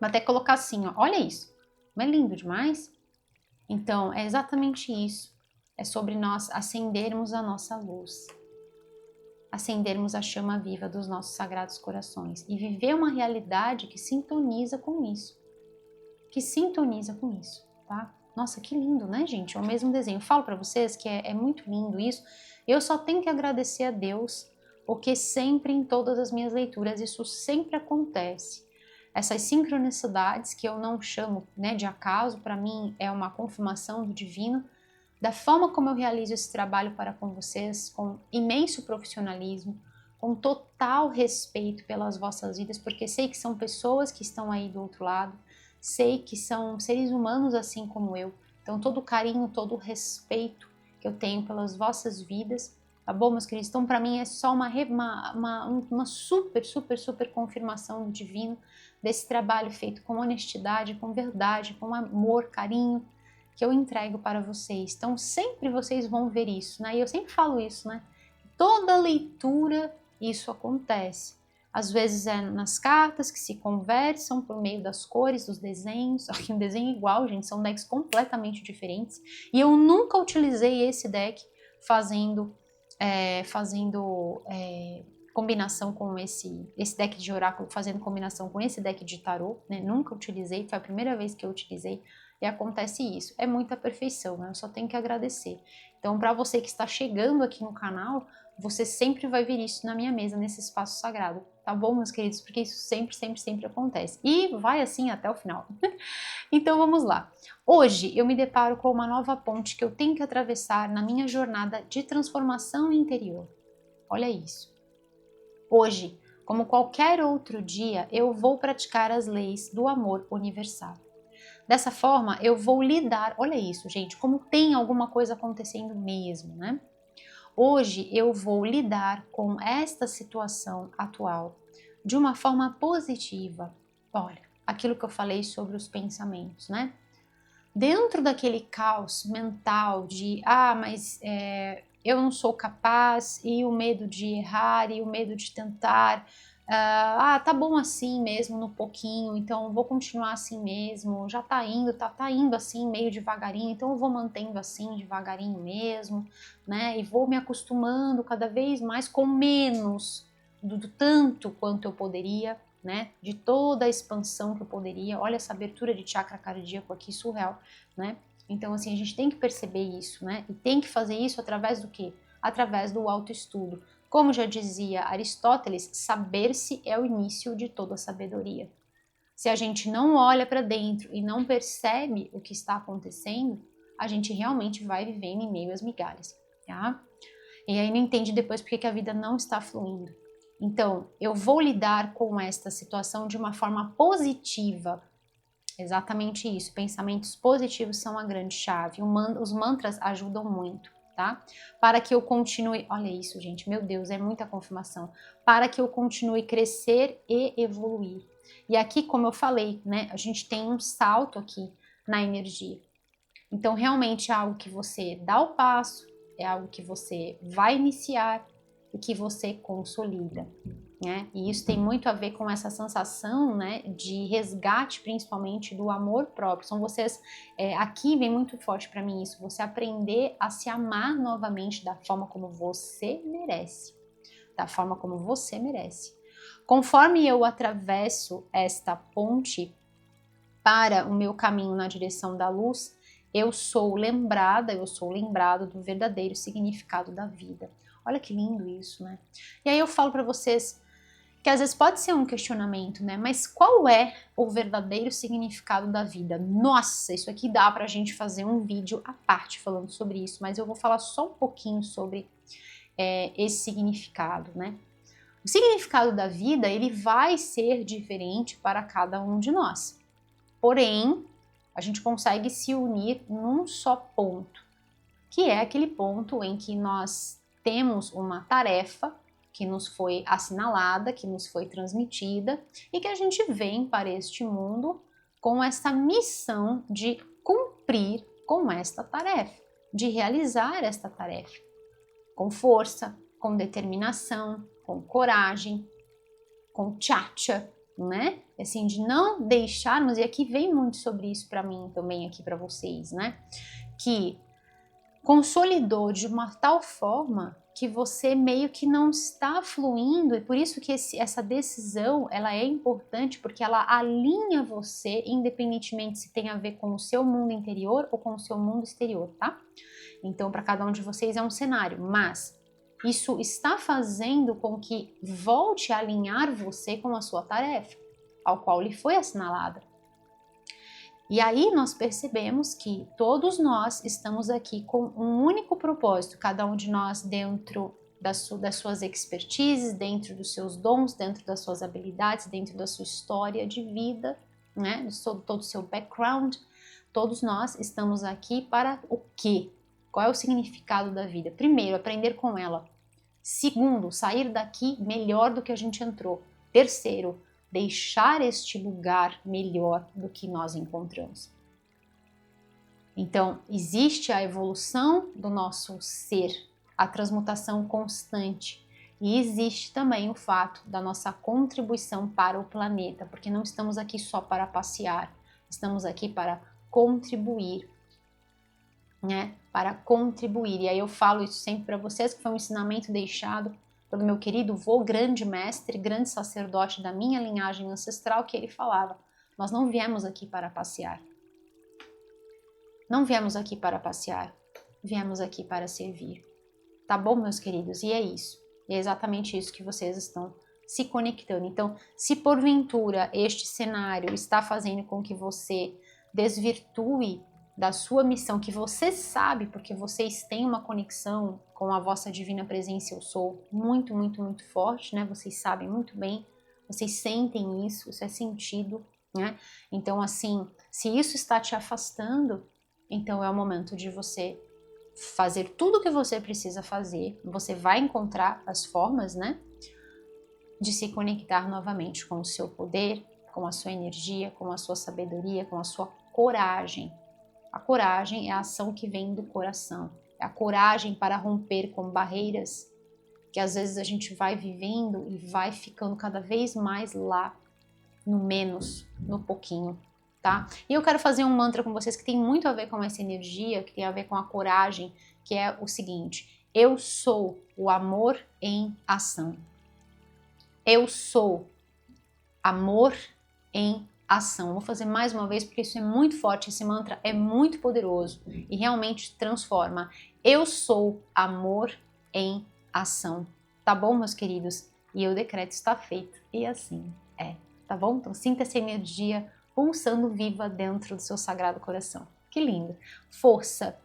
vou até colocar assim, ó, olha isso, não é lindo demais? Então, é exatamente isso, é sobre nós acendermos a nossa luz, acendermos a chama viva dos nossos sagrados corações e viver uma realidade que sintoniza com isso, que sintoniza com isso, tá? Nossa, que lindo, né, gente? É o mesmo desenho. Eu falo para vocês que é muito lindo isso. Eu só tenho que agradecer a Deus, porque sempre em todas as minhas leituras isso sempre acontece. Essas sincronicidades que eu não chamo, né, de acaso, para mim é uma confirmação do divino, da forma como eu realizo esse trabalho para com vocês, com imenso profissionalismo, com total respeito pelas vossas vidas, porque sei que são pessoas que estão aí do outro lado, sei que são seres humanos assim como eu, então todo o carinho, todo o respeito que eu tenho pelas vossas vidas, tá bom, meus queridos? Então para mim é só uma super confirmação do divino, desse trabalho feito com honestidade, com verdade, com amor, carinho, que eu entrego para vocês. Então sempre vocês vão ver isso, né? E eu sempre falo isso, né? Toda leitura isso acontece. Às vezes é nas cartas que se conversam por meio das cores, dos desenhos. Aqui um desenho igual, gente, são decks completamente diferentes. E eu nunca utilizei esse deck fazendo combinação com esse deck de oráculo, fazendo combinação com esse deck de tarô, né? Nunca utilizei, foi a primeira vez que eu utilizei. E acontece isso, é muita perfeição, né? Eu só tenho que agradecer. Então, para você que está chegando aqui no canal, você sempre vai ver isso na minha mesa, nesse espaço sagrado, tá bom, meus queridos? Porque isso sempre acontece. E vai assim até o final. Então, vamos lá. Hoje, eu me deparo com uma nova ponte que eu tenho que atravessar na minha jornada de transformação interior. Olha isso. Hoje, como qualquer outro dia, eu vou praticar as leis do amor universal. Dessa forma, eu vou lidar, olha isso, gente, como tem alguma coisa acontecendo mesmo, né? Hoje eu vou lidar com esta situação atual de uma forma positiva. Olha, aquilo que eu falei sobre os pensamentos, né? Dentro daquele caos mental de, mas eu não sou capaz, e o medo de errar, e o medo de tentar, tá bom assim mesmo no pouquinho, então vou continuar assim mesmo, já tá indo assim meio devagarinho, então eu vou mantendo assim devagarinho mesmo, né, e vou me acostumando cada vez mais com menos do tanto quanto eu poderia, né, de toda a expansão que eu poderia. Olha essa abertura de chakra cardíaco aqui, surreal, né? Então, assim, a gente tem que perceber isso, né? E tem que fazer isso através do quê? Através do autoestudo. Como já dizia Aristóteles, saber-se é o início de toda a sabedoria. Se a gente não olha para dentro e não percebe o que está acontecendo, a gente realmente vai vivendo em meio às migalhas, tá? E aí não entende depois porque que a vida não está fluindo. Então, eu vou lidar com esta situação de uma forma positiva. Exatamente isso. Pensamentos positivos são a grande chave. Os mantras ajudam muito, tá? Para que eu continue. Olha isso, gente. Meu Deus, é muita confirmação. Para que eu continue crescer e evoluir. E aqui, como eu falei, né? A gente tem um salto aqui na energia. Então, realmente é algo que você dá o passo, é algo que você vai iniciar e que você consolida, né? E isso tem muito a ver com essa sensação, né, de resgate, principalmente do amor próprio. São vocês, aqui vem muito forte para mim isso, você aprender a se amar novamente da forma como você merece, da forma como você merece. Conforme eu atravesso esta ponte para o meu caminho na direção da luz, eu sou lembrado do verdadeiro significado da vida. Olha que lindo isso, né? E aí eu falo para vocês que às vezes pode ser um questionamento, né? Mas qual é o verdadeiro significado da vida? Nossa, isso aqui dá pra gente fazer um vídeo à parte falando sobre isso, mas eu vou falar só um pouquinho sobre esse significado, né? O significado da vida, ele vai ser diferente para cada um de nós. Porém, a gente consegue se unir num só ponto, que é aquele ponto em que nós temos uma tarefa que nos foi assinalada, que nos foi transmitida e que a gente vem para este mundo com essa missão de cumprir com esta tarefa, de realizar esta tarefa, com força, com determinação, com coragem, com tchatcha, né? Assim, de não deixarmos, e aqui vem muito sobre isso para mim também, aqui para vocês, né? Que consolidou de uma tal forma que você meio que não está fluindo, e por isso que essa decisão, ela é importante, porque ela alinha você, independentemente se tem a ver com o seu mundo interior ou com o seu mundo exterior, tá? Então, para cada um de vocês é um cenário, mas isso está fazendo com que volte a alinhar você com a sua tarefa, ao qual lhe foi assinalada. E aí nós percebemos que todos nós estamos aqui com um único propósito, cada um de nós dentro das suas expertises, dentro dos seus dons, dentro das suas habilidades, dentro da sua história de vida, né? Todo o seu background. Todos nós estamos aqui para o quê? Qual é o significado da vida? Primeiro, aprender com ela. Segundo, sair daqui melhor do que a gente entrou. Terceiro, deixar este lugar melhor do que nós encontramos. Então, existe a evolução do nosso ser, a transmutação constante, e existe também o fato da nossa contribuição para o planeta, porque não estamos aqui só para passear, estamos aqui para contribuir, né? Para contribuir. E aí eu falo isso sempre para vocês, que foi um ensinamento deixado pelo meu querido vô, grande mestre, grande sacerdote da minha linhagem ancestral, que ele falava: nós não viemos aqui para passear. Não viemos aqui para passear, viemos aqui para servir. Tá bom, meus queridos? E é isso. É exatamente isso que vocês estão se conectando. Então, se porventura este cenário está fazendo com que você desvirtue da sua missão, que você sabe, porque vocês têm uma conexão com a vossa divina presença eu sou muito, muito, muito forte, né? Vocês sabem muito bem, vocês sentem isso é sentido, né? Então, assim, se isso está te afastando, então é o momento de você fazer tudo o que você precisa fazer. Você vai encontrar as formas, né? De se conectar novamente com o seu poder, com a sua energia, com a sua sabedoria, com a sua coragem. A coragem é a ação que vem do coração. É a coragem para romper com barreiras que às vezes a gente vai vivendo e vai ficando cada vez mais lá, no menos, no pouquinho, tá? E eu quero fazer um mantra com vocês que tem muito a ver com essa energia, que tem a ver com a coragem, que é o seguinte: eu sou o amor em ação. Eu sou amor em ação. Vou fazer mais uma vez porque isso é muito forte, esse mantra é muito poderoso e realmente transforma. Eu sou amor em ação. Tá bom, meus queridos? E o decreto está feito e assim é. Tá bom? Então sinta essa energia pulsando viva dentro do seu sagrado coração. Que lindo! Força!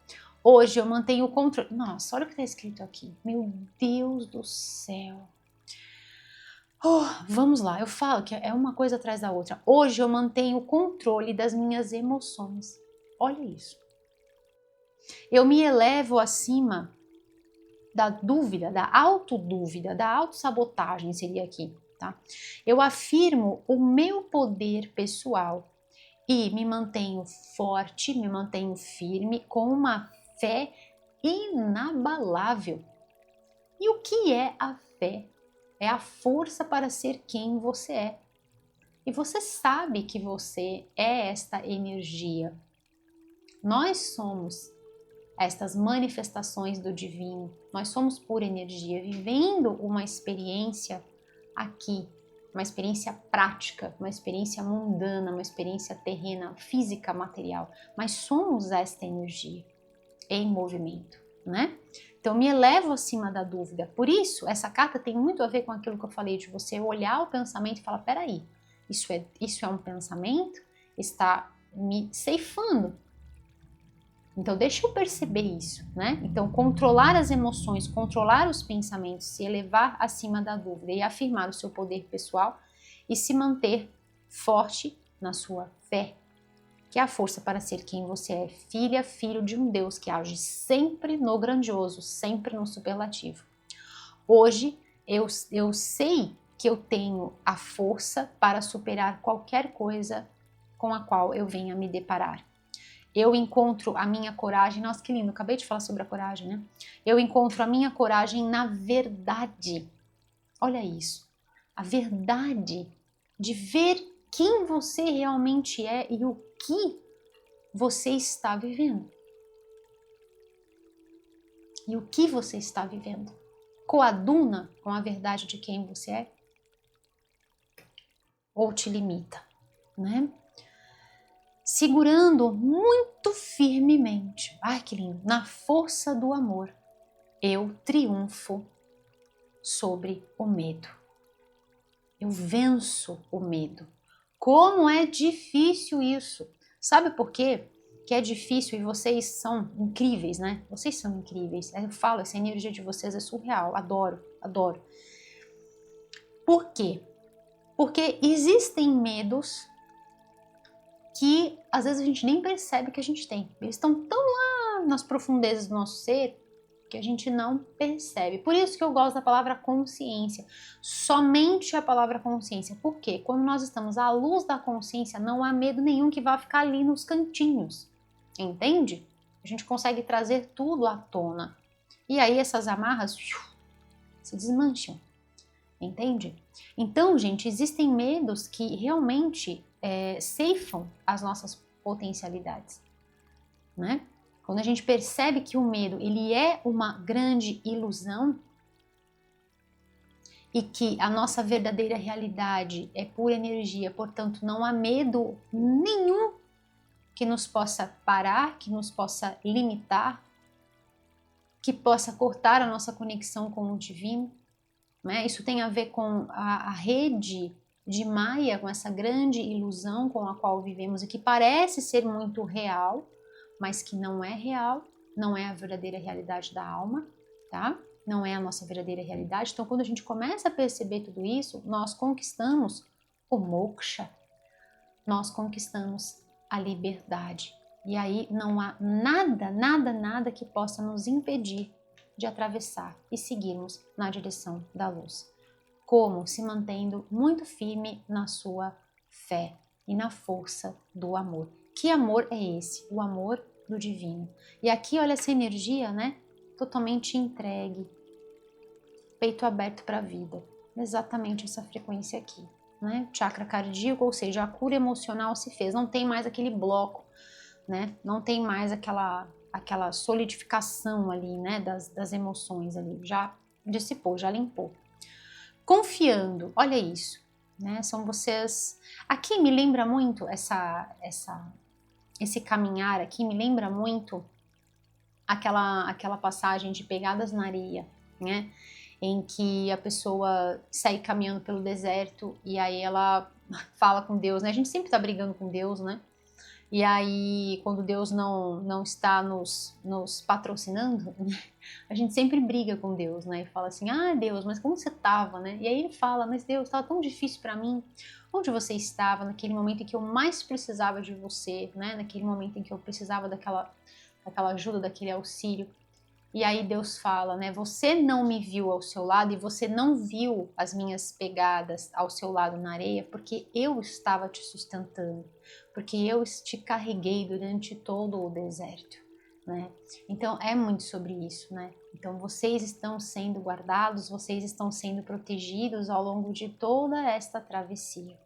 Hoje eu mantenho o controle. Nossa, olha o que está escrito aqui. Meu Deus do céu! Vamos lá, eu falo que é uma coisa atrás da outra. Hoje eu mantenho o controle das minhas emoções. Olha isso. Eu me elevo acima da dúvida, da autodúvida, da autossabotagem seria aqui, tá? Eu afirmo o meu poder pessoal e me mantenho forte, me mantenho firme com uma fé inabalável. E o que é a fé? É a força para ser quem você é. E você sabe que você é esta energia. Nós somos estas manifestações do divino. Nós somos pura energia, vivendo uma experiência aqui, uma experiência prática, uma experiência mundana, uma experiência terrena, física, material. Mas somos esta energia em movimento, né? Então, me elevo acima da dúvida. Por isso, essa carta tem muito a ver com aquilo que eu falei, de você olhar o pensamento e falar: peraí, isso é um pensamento? Está me ceifando. Então, deixa eu perceber isso, né? Então, controlar as emoções, controlar os pensamentos, se elevar acima da dúvida e afirmar o seu poder pessoal e se manter forte na sua fé, que é a força para ser quem você é, filha, filho de um Deus que age sempre no grandioso, sempre no superlativo. Hoje eu sei que eu tenho a força para superar qualquer coisa com a qual eu venha me deparar. Eu encontro a minha coragem, nossa que lindo, acabei de falar sobre a coragem, né? Eu encontro a minha coragem na verdade. Olha isso, a verdade de ver quem você realmente é e o que você está vivendo. E o que você está vivendo. coaduna com a verdade de quem você é? Ou te limita, né? Segurando muito firmemente, ai que lindo, na força do amor, eu triunfo sobre o medo. Eu venço o medo. Como é difícil isso. Sabe por quê que é difícil e vocês são incríveis, né? Vocês são incríveis. Eu falo, essa energia de vocês é surreal. Adoro, adoro. Por quê? Porque existem medos que às vezes a gente nem percebe que a gente tem. Eles estão tão lá nas profundezas do nosso ser que a gente não percebe. Por isso que eu gosto da palavra consciência. Somente a palavra consciência. Por quê? Quando nós estamos à luz da consciência, não há medo nenhum que vá ficar ali nos cantinhos. Entende? A gente consegue trazer tudo à tona. E aí essas amarras se desmancham. Entende? Então, gente, existem medos que realmente ceifam as nossas potencialidades, né? Quando a gente percebe que o medo ele é uma grande ilusão e que a nossa verdadeira realidade é pura energia, portanto não há medo nenhum que nos possa parar, que nos possa limitar, que possa cortar a nossa conexão com o divino, né? Isso tem a ver com a rede de Maia, com essa grande ilusão com a qual vivemos e que parece ser muito real, mas que não é real, não é a verdadeira realidade da alma, tá? Não é a nossa verdadeira realidade. Então, quando a gente começa a perceber tudo isso, nós conquistamos o moksha, nós conquistamos a liberdade. E aí não há nada que possa nos impedir de atravessar e seguirmos na direção da luz. Como? Se mantendo muito firme na sua fé e na força do amor. Que amor é esse? O amor do divino. E aqui, olha essa energia, né? Totalmente entregue, peito aberto para a vida. Exatamente essa frequência aqui, né? Chakra cardíaco, ou seja, a cura emocional se fez. Não tem mais aquele bloco, né? Não tem mais aquela solidificação ali, né? Das emoções ali. Já dissipou, já limpou. Confiando, olha isso, né? São vocês. Aqui me lembra muito esse caminhar aqui me lembra muito aquela passagem de Pegadas na Areia, né? Em que a pessoa sai caminhando pelo deserto e aí ela fala com Deus, né? A gente sempre tá brigando com Deus, né? E aí, quando Deus não está nos patrocinando, né? A gente sempre briga com Deus, né? E fala assim, ah, Deus, mas como você estava, né? E aí ele fala, mas Deus, estava tão difícil para mim. Onde você estava naquele momento em que eu mais precisava de você, né? Naquele momento em que eu precisava daquela ajuda, daquele auxílio. E aí Deus fala, né? Você não me viu ao seu lado e você não viu as minhas pegadas ao seu lado na areia porque eu estava te sustentando, porque eu te carreguei durante todo o deserto, né? Então é muito sobre isso, né? Então vocês estão sendo guardados, vocês estão sendo protegidos ao longo de toda esta travessia.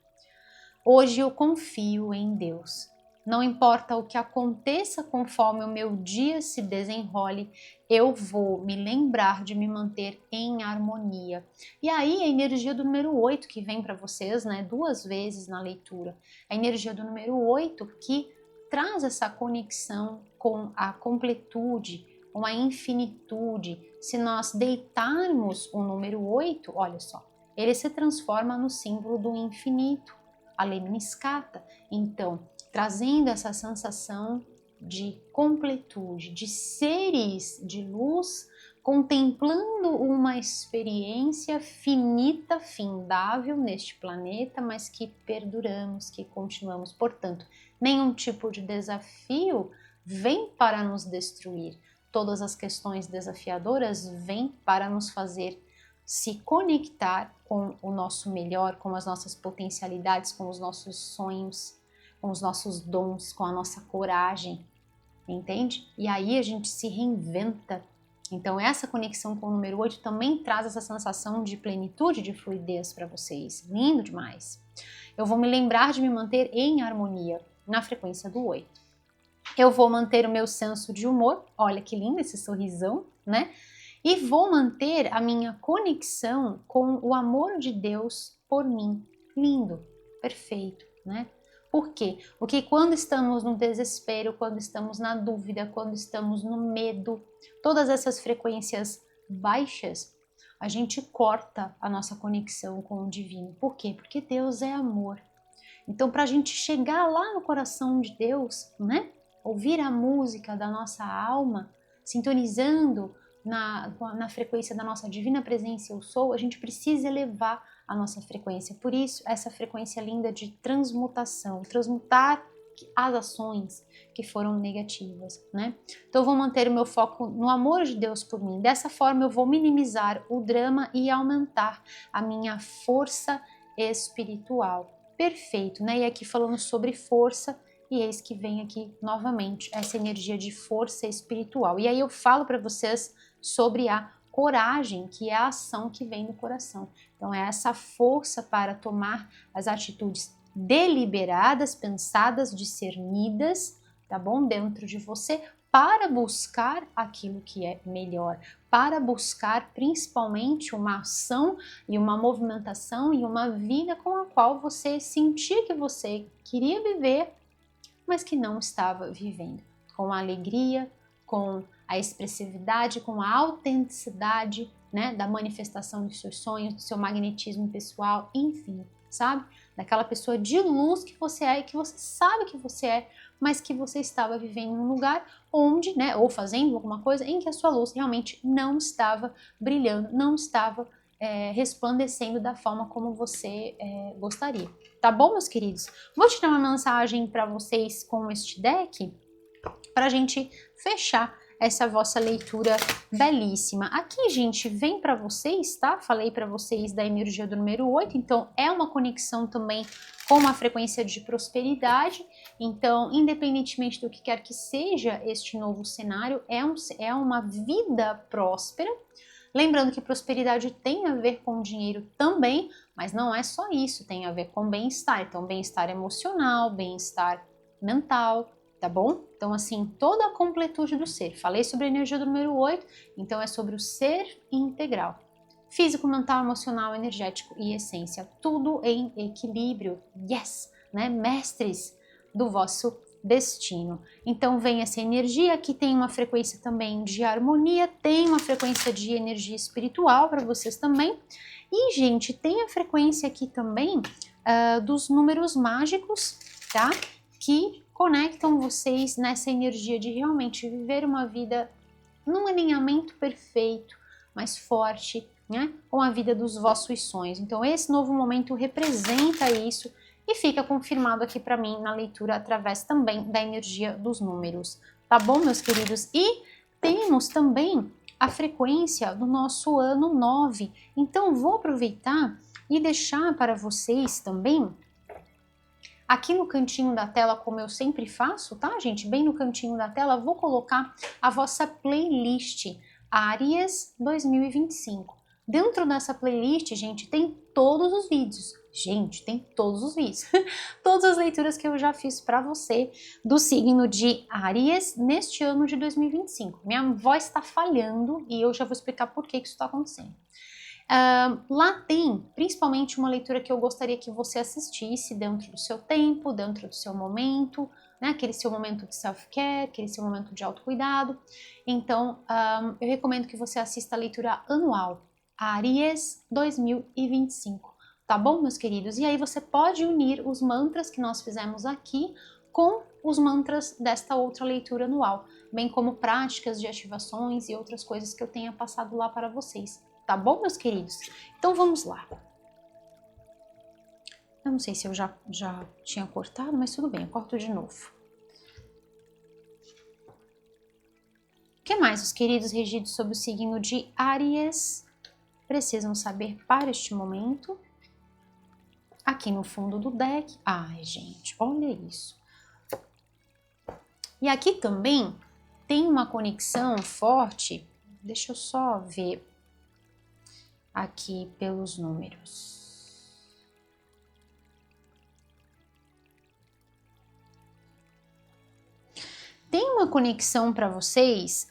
Hoje eu confio em Deus. Não importa o que aconteça conforme o meu dia se desenrole, eu vou me lembrar de me manter em harmonia. E aí a energia do número 8 que vem para vocês, né, 2 vezes na leitura. A energia do número 8 que traz essa conexão com a completude, com a infinitude. Se nós deitarmos o número 8, olha só, ele se transforma no símbolo do infinito, a lemniscata. Então, trazendo essa sensação de completude, de seres de luz contemplando uma experiência finita, findável neste planeta, mas que perduramos, que continuamos. Portanto, nenhum tipo de desafio vem para nos destruir. Todas as questões desafiadoras vêm para nos fazer se conectar com o nosso melhor, com as nossas potencialidades, com os nossos sonhos, com os nossos dons, com a nossa coragem, entende? E aí a gente se reinventa. Então essa conexão com o número 8 também traz essa sensação de plenitude, de fluidez para vocês. Lindo demais. Eu vou me lembrar de me manter em harmonia na frequência do 8. Eu vou manter o meu senso de humor. Olha que lindo esse sorrisão, né? e vou manter a minha conexão com o amor de Deus por mim. Lindo, perfeito, né? Por quê? Porque quando estamos no desespero, quando estamos na dúvida, quando estamos no medo, todas essas frequências baixas, a gente corta a nossa conexão com o divino. Por quê? Porque Deus é amor. Então, para a gente chegar lá no coração de Deus, né? Ouvir a música da nossa alma, sintonizando na frequência da nossa divina presença eu sou, a gente precisa elevar a nossa frequência. Por isso, essa frequência linda de transmutação, transmutar as ações que foram negativas, né? Então eu vou manter o meu foco no amor de Deus por mim. Dessa forma eu vou minimizar o drama e aumentar a minha força espiritual. Perfeito, né? E aqui falando sobre força, e eis que vem aqui novamente essa energia de força espiritual. E aí eu falo para vocês sobre a coragem, que é a ação que vem do coração. Então é essa força para tomar as atitudes deliberadas, pensadas, discernidas, tá bom? Dentro de você, para buscar aquilo que é melhor, para buscar principalmente uma ação e uma movimentação e uma vida com a qual você sentia que você queria viver, mas que não estava vivendo. Com a alegria, com a expressividade, com a autenticidade, né, da manifestação dos seus sonhos, do seu magnetismo pessoal, enfim, sabe? Daquela pessoa de luz que você é e que você sabe que você é, mas que você estava vivendo em um lugar onde, né, ou fazendo alguma coisa em que a sua luz realmente não estava brilhando, não estava resplandecendo da forma como você gostaria. Tá bom, meus queridos? Vou tirar uma mensagem para vocês com este deck para a gente fechar essa vossa leitura belíssima. Aqui, gente, vem para vocês, tá? Falei para vocês da energia do número 8, então é uma conexão também com uma frequência de prosperidade. Então, independentemente do que quer que seja este novo cenário, é uma vida próspera. Lembrando que prosperidade tem a ver com dinheiro também, mas não é só isso, tem a ver com bem-estar. Então, bem-estar emocional, bem-estar mental, tá bom? Então, assim, toda a completude do ser. Falei sobre a energia do número 8, então é sobre o ser integral. Físico, mental, emocional, energético e essência. Tudo em equilíbrio. Yes! Né? Mestres do vosso destino. Então vem essa energia que tem uma frequência também de harmonia, tem uma frequência de energia espiritual para vocês também. E, gente, tem a frequência aqui também dos números mágicos, tá? Que conectam vocês nessa energia de realmente viver uma vida num alinhamento perfeito, mais forte, né? Com a vida dos vossos sonhos. Então esse novo momento representa isso e fica confirmado aqui para mim na leitura através também da energia dos números. Tá bom, meus queridos? E temos também a frequência do nosso ano 9. Então vou aproveitar e deixar para vocês também aqui no cantinho da tela, como eu sempre faço, tá, gente? Bem no cantinho da tela, vou colocar a vossa playlist Áries 2025. Dentro dessa playlist, gente, tem todos os vídeos. Gente, tem todos os vídeos. Todas as leituras que eu já fiz para você do signo de Áries neste ano de 2025. Minha voz está falhando e eu já vou explicar por que isso está acontecendo. Lá tem principalmente uma leitura que eu gostaria que você assistisse dentro do seu tempo, dentro do seu momento, né? Aquele seu momento de self-care, aquele seu momento de autocuidado. Então, eu recomendo que você assista a leitura anual, Áries 2025. Tá bom, meus queridos? E aí você pode unir os mantras que nós fizemos aqui com os mantras desta outra leitura anual, bem como práticas de ativações e outras coisas que eu tenha passado lá para vocês. Tá bom, meus queridos? Então vamos lá. Eu não sei se eu já tinha cortado, mas tudo bem, eu corto de novo. O que mais os queridos regidos sob o signo de Áries precisam saber para este momento? Aqui no fundo do deck. Ai, gente, olha isso. E aqui também tem uma conexão forte. Deixa eu só ver aqui pelos números. Tem uma conexão para vocês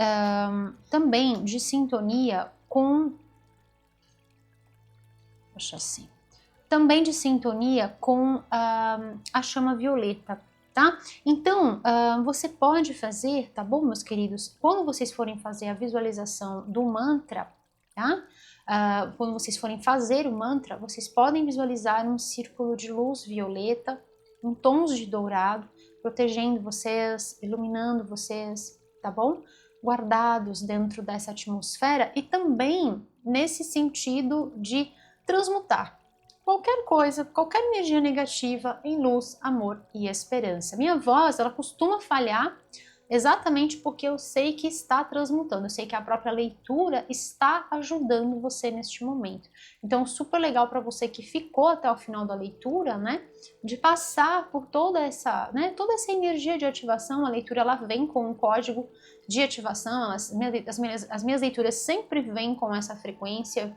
também de sintonia com... Deixa assim. Também de sintonia com a chama violeta, tá? Então, você pode fazer, tá bom, meus queridos? Quando vocês forem fazer a visualização do mantra, tá? Quando vocês forem fazer o mantra, vocês podem visualizar um círculo de luz violeta, em tons de dourado, protegendo vocês, iluminando vocês, tá bom? Guardados dentro dessa atmosfera e também nesse sentido de transmutar qualquer coisa, qualquer energia negativa em luz, amor e esperança. Minha voz, ela costuma falhar exatamente porque eu sei que está transmutando, eu sei que a própria leitura está ajudando você neste momento. Então, super legal para você que ficou até o final da leitura, né, de passar por toda essa energia de ativação. A leitura, ela vem com um código de ativação, as minhas leituras sempre vêm com essa frequência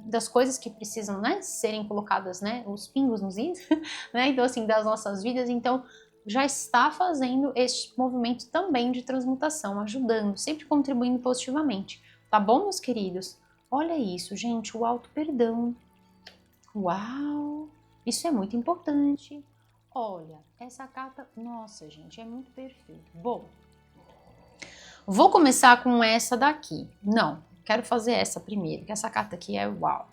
das coisas que precisam, né, serem colocadas, né, os pingos nos is, né, então assim, das nossas vidas. Então, já está fazendo este movimento também de transmutação, ajudando, sempre contribuindo positivamente. Tá bom, meus queridos? Olha isso, gente, o auto-perdão. Uau! Isso é muito importante. Olha, essa carta, nossa, gente, é muito perfeito. Bom, vou começar com essa daqui. Não, quero fazer essa primeiro, que essa carta aqui é uau.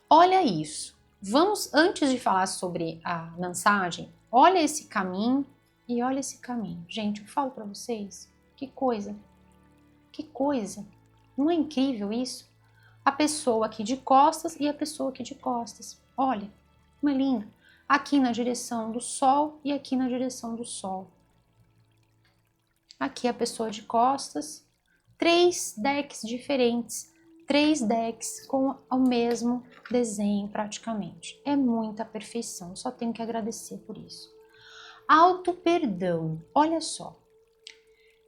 Olha isso. Vamos, antes de falar sobre a mensagem, olha esse caminho e olha esse caminho. Gente, eu falo para vocês, que coisa. Que coisa. Não é incrível isso? A pessoa aqui de costas e a pessoa aqui de costas. Olha, como é lindo. Aqui na direção do sol e aqui na direção do sol. Aqui a pessoa de costas. 3 decks diferentes. 3 decks com o mesmo desenho praticamente. É muita perfeição, só tenho que agradecer por isso. Auto-perdão, olha só.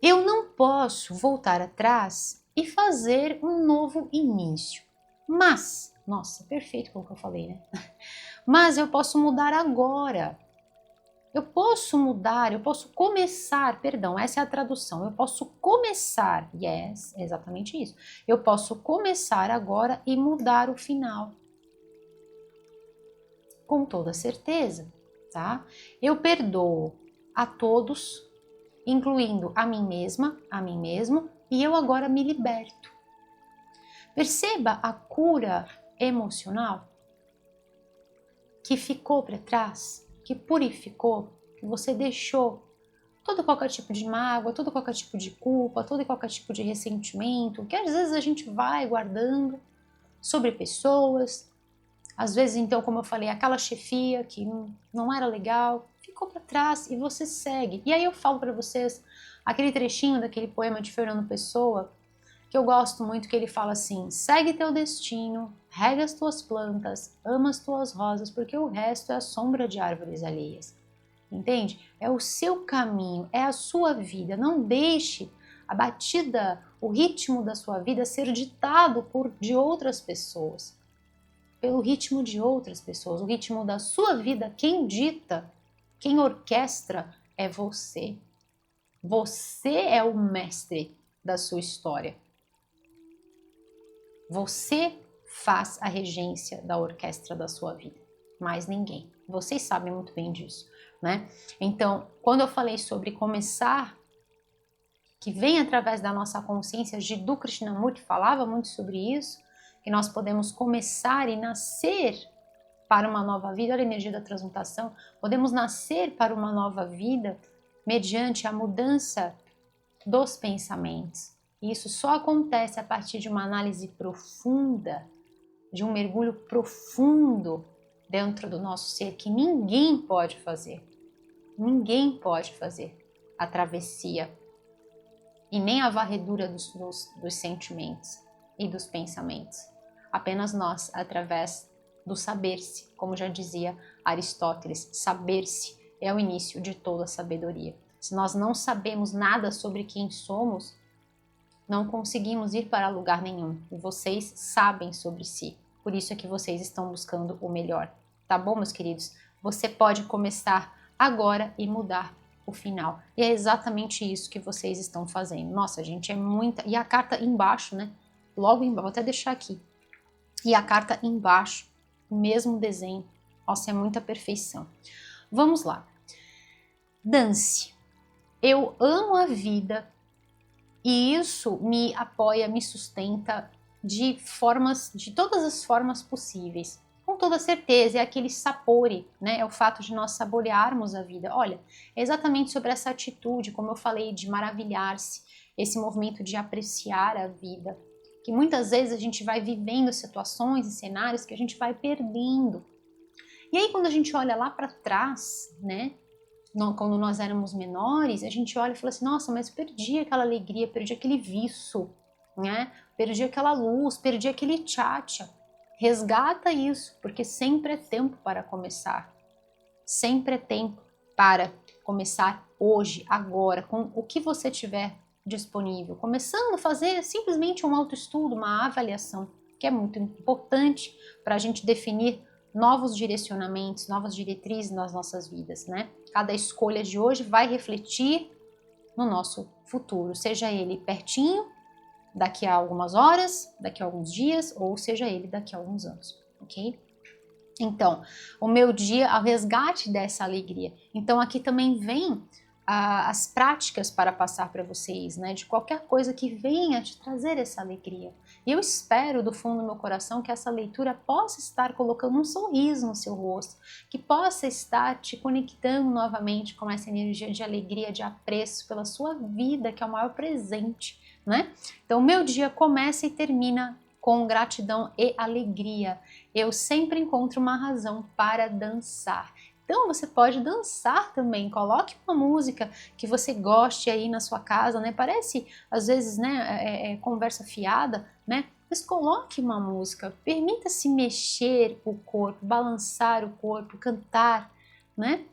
Eu não posso voltar atrás e fazer um novo início. Mas, nossa, perfeito como eu falei, né? Mas eu posso mudar agora. Eu posso mudar, eu posso começar, perdão, essa é a tradução. Eu posso começar, yes, é exatamente isso. Eu posso começar agora e mudar o final. Com toda certeza, tá? Eu perdoo a todos, incluindo a mim mesma, a mim mesmo, e eu agora me liberto. Perceba a cura emocional que ficou para trás, que purificou, que você deixou todo qualquer tipo de mágoa, todo qualquer tipo de culpa, todo qualquer tipo de ressentimento, que às vezes a gente vai guardando sobre pessoas. Às vezes, então, como eu falei, aquela chefia que não era legal, ficou para trás e você segue. E aí eu falo para vocês aquele trechinho daquele poema de Fernando Pessoa, que eu gosto muito, que ele fala assim: segue teu destino, rega as tuas plantas, ama as tuas rosas, porque o resto é a sombra de árvores alheias. Entende? É o seu caminho, é a sua vida. Não deixe a batida, o ritmo da sua vida ser ditado de outras pessoas. Pelo ritmo de outras pessoas, o ritmo da sua vida, quem dita, quem orquestra é você. Você é o mestre da sua história. Você faz a regência da orquestra da sua vida, mais ninguém. Vocês sabem muito bem disso, né? Então, quando eu falei sobre começar, que vem através da nossa consciência, Jiddu Krishnamurti falava muito sobre isso, que nós podemos começar e nascer para uma nova vida. Olha a energia da transmutação. Podemos nascer para uma nova vida mediante a mudança dos pensamentos. E isso só acontece a partir de uma análise profunda, de um mergulho profundo dentro do nosso ser, que ninguém pode fazer. Ninguém pode fazer a travessia e nem a varredura dos sentimentos e dos pensamentos. Apenas nós, através do saber-se, como já dizia Aristóteles, saber-se é o início de toda a sabedoria. Se nós não sabemos nada sobre quem somos, não conseguimos ir para lugar nenhum. E vocês sabem sobre si. Por isso é que vocês estão buscando o melhor. Tá bom, meus queridos? Você pode começar agora e mudar o final. E é exatamente isso que vocês estão fazendo. Nossa, gente, é muita... E a carta embaixo, né? Logo embaixo, vou até deixar aqui. E a carta embaixo, o mesmo desenho. Nossa, é muita perfeição. Vamos lá. Dance. Eu amo a vida e isso me apoia, me sustenta de todas as formas possíveis. Com toda certeza, é aquele sapore, né? É o fato de nós saborearmos a vida. Olha, é exatamente sobre essa atitude, como eu falei, de maravilhar-se, esse movimento de apreciar a vida, que muitas vezes a gente vai vivendo situações e cenários que a gente vai perdendo. E aí quando a gente olha lá para trás, né? Quando nós éramos menores, a gente olha e fala assim, nossa, mas perdi aquela alegria, perdi aquele viço, né? Perdi aquela luz, perdi aquele tchatcha. Resgata isso, porque sempre é tempo para começar. Sempre é tempo para começar hoje, agora, com o que você tiver disponível. Começando a fazer simplesmente um autoestudo, uma avaliação, que é muito importante para a gente definir novos direcionamentos, novas diretrizes nas nossas vidas, né? Cada escolha de hoje vai refletir no nosso futuro, seja ele pertinho, daqui a algumas horas, daqui a alguns dias, ou seja ele daqui a alguns anos, ok? Então, o meu dia ao resgate dessa alegria. Então, aqui também vem as práticas para passar para vocês, né? De qualquer coisa que venha te trazer essa alegria. E eu espero do fundo do meu coração que essa leitura possa estar colocando um sorriso no seu rosto, que possa estar te conectando novamente com essa energia de alegria, de apreço pela sua vida, que é o maior presente, né? Então, o meu dia começa e termina com gratidão e alegria. Eu sempre encontro uma razão para dançar. Então você pode dançar também, coloque uma música que você goste aí na sua casa, né? Parece às vezes, né, conversa fiada, né? Mas coloque uma música, permita-se mexer o corpo, balançar o corpo, cantar, né?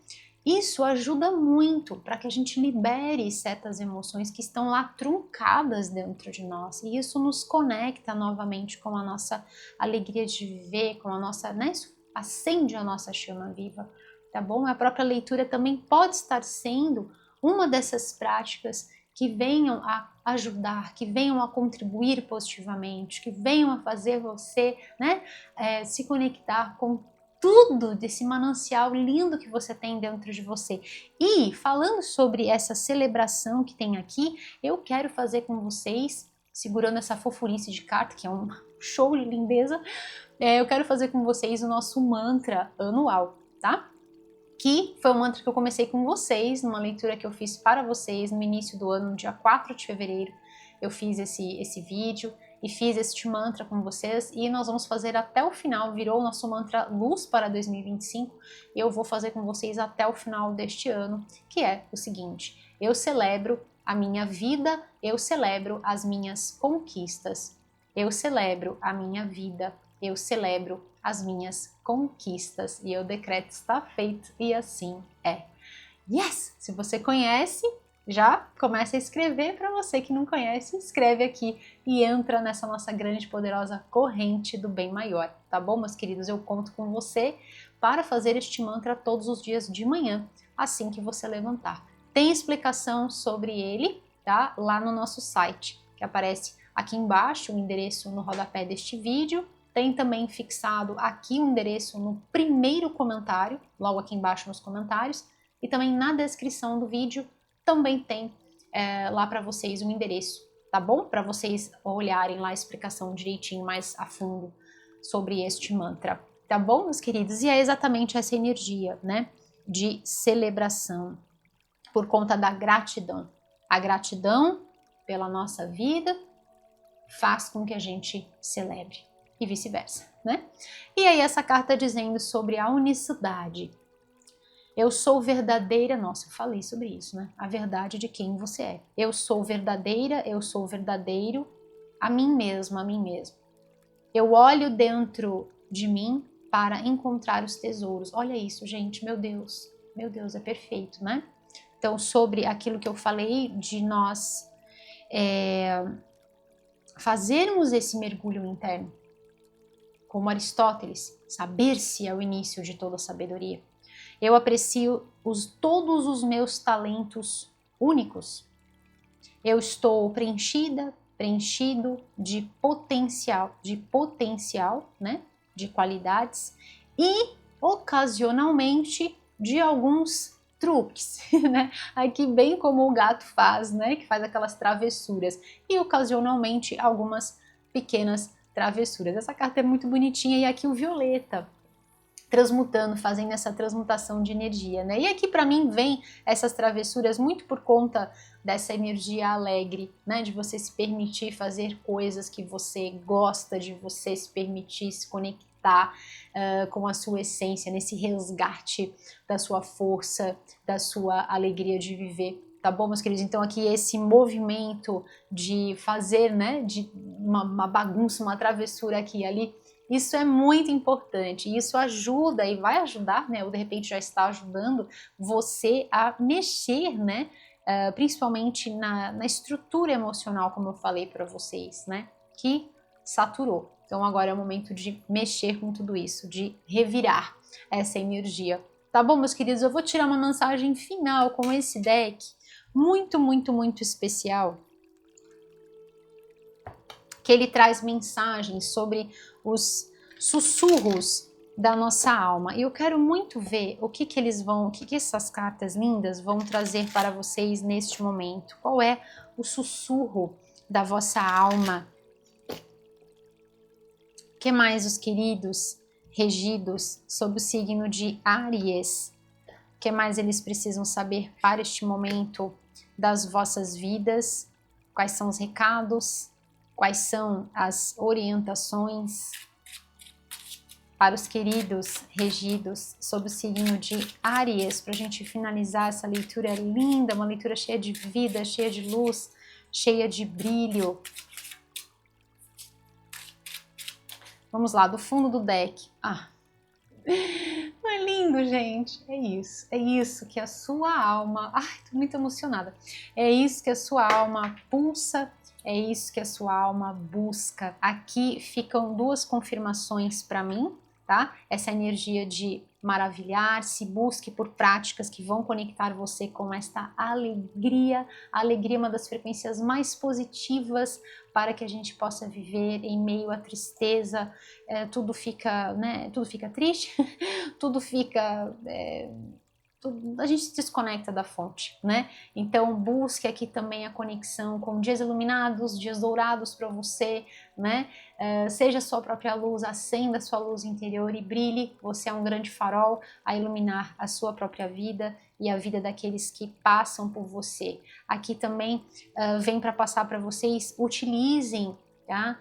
Isso ajuda muito para que a gente libere certas emoções que estão lá truncadas dentro de nós. E isso nos conecta novamente com a nossa alegria de viver, com a nossa, né? Isso acende a nossa chama viva, tá bom? A própria leitura também pode estar sendo uma dessas práticas que venham a ajudar, que venham a contribuir positivamente, que venham a fazer você, né, se conectar com tudo desse manancial lindo que você tem dentro de você. E falando sobre essa celebração que tem aqui, eu quero fazer com vocês, segurando essa fofurice de carta, que é um show de lindeza, eu quero fazer com vocês o nosso mantra anual, tá? Que foi um mantra que eu comecei com vocês, numa leitura que eu fiz para vocês no início do ano, no dia 4 de fevereiro. Eu fiz esse vídeo e fiz este mantra com vocês e nós vamos fazer até o final, virou o nosso mantra Luz para 2025 e eu vou fazer com vocês até o final deste ano, que é o seguinte: eu celebro a minha vida, eu celebro as minhas conquistas, eu celebro a minha vida, eu celebro as minhas conquistas e eu decreto está feito e assim é. Yes! Se você conhece, já começa a escrever. Para você que não conhece, escreve aqui e entra nessa nossa grande poderosa corrente do bem maior, tá bom, meus queridos? Eu conto com você para fazer este mantra todos os dias de manhã, assim que você levantar. Tem explicação sobre ele, tá? Lá no nosso site, que aparece aqui embaixo, o endereço no rodapé deste vídeo. Tem também fixado aqui o endereço no primeiro comentário, logo aqui embaixo nos comentários, e também na descrição do vídeo também tem lá para vocês o endereço, tá bom? Para vocês olharem lá a explicação direitinho, mais a fundo sobre este mantra, tá bom, meus queridos? E é exatamente essa energia, né, de celebração, por conta da gratidão. A gratidão pela nossa vida faz com que a gente celebre e vice-versa, né? E aí essa carta dizendo sobre a unicidade. Eu sou verdadeira, nossa, eu falei sobre isso, né? A verdade de quem você é. Eu sou verdadeira, eu sou verdadeiro a mim mesmo, a mim mesmo. Eu olho dentro de mim para encontrar os tesouros. Olha isso, gente, meu Deus, é perfeito, né? Então, sobre aquilo que eu falei de nós fazermos esse mergulho interno, como Aristóteles, saber-se é o início de toda sabedoria. Eu aprecio todos os meus talentos únicos. Eu estou preenchida, preenchido de potencial, né? De qualidades e ocasionalmente de alguns truques, né? Aqui bem como o gato faz, né? Que faz aquelas travessuras e ocasionalmente algumas pequenas travessuras. Essa carta é muito bonitinha e aqui o violeta transmutando, fazendo essa transmutação de energia, né? E aqui para mim vem essas travessuras muito por conta dessa energia alegre, né? De você se permitir fazer coisas que você gosta, de você se permitir se conectar com a sua essência, nesse resgate da sua força, da sua alegria de viver. Tá bom, meus queridos? Então aqui esse movimento de fazer, né, de uma bagunça, uma travessura aqui e ali, isso é muito importante, isso ajuda e vai ajudar, né, ou de repente já está ajudando você a mexer, né, principalmente na estrutura emocional, como eu falei para vocês, né, que saturou. Então agora é o momento de mexer com tudo isso, de revirar essa energia. Tá bom, meus queridos? Eu vou tirar uma mensagem final com esse deck muito, muito, muito especial, que ele traz mensagens sobre os sussurros da nossa alma. E eu quero muito ver o que essas cartas lindas vão trazer para vocês neste momento. Qual é o sussurro da vossa alma? O que mais, os queridos regidos sob o signo de Áries? O que mais eles precisam saber para este momento das vossas vidas? Quais são os recados? Quais são as orientações para os queridos regidos sob o signo de Áries, para a gente finalizar essa leitura linda, uma leitura cheia de vida, cheia de luz, cheia de brilho. Vamos lá, do fundo do deck. Não é lindo, gente? É isso que a sua alma... Ai, tô muito emocionada. É isso que a sua alma pulsa, é isso que a sua alma busca. Aqui ficam duas confirmações para mim, tá? Essa energia de maravilhar-se, busque por práticas que vão conectar você com esta alegria. A alegria é uma das frequências mais positivas para que a gente possa viver em meio à tristeza. Tudo fica, né? Tudo fica triste, tudo fica... a gente se desconecta da fonte, né? Então busque aqui também a conexão com dias iluminados, dias dourados para você, né? Seja a sua própria luz, acenda a sua luz interior e brilhe. Você é um grande farol a iluminar a sua própria vida e a vida daqueles que passam por você. Aqui também vem para passar para vocês, utilizem, tá?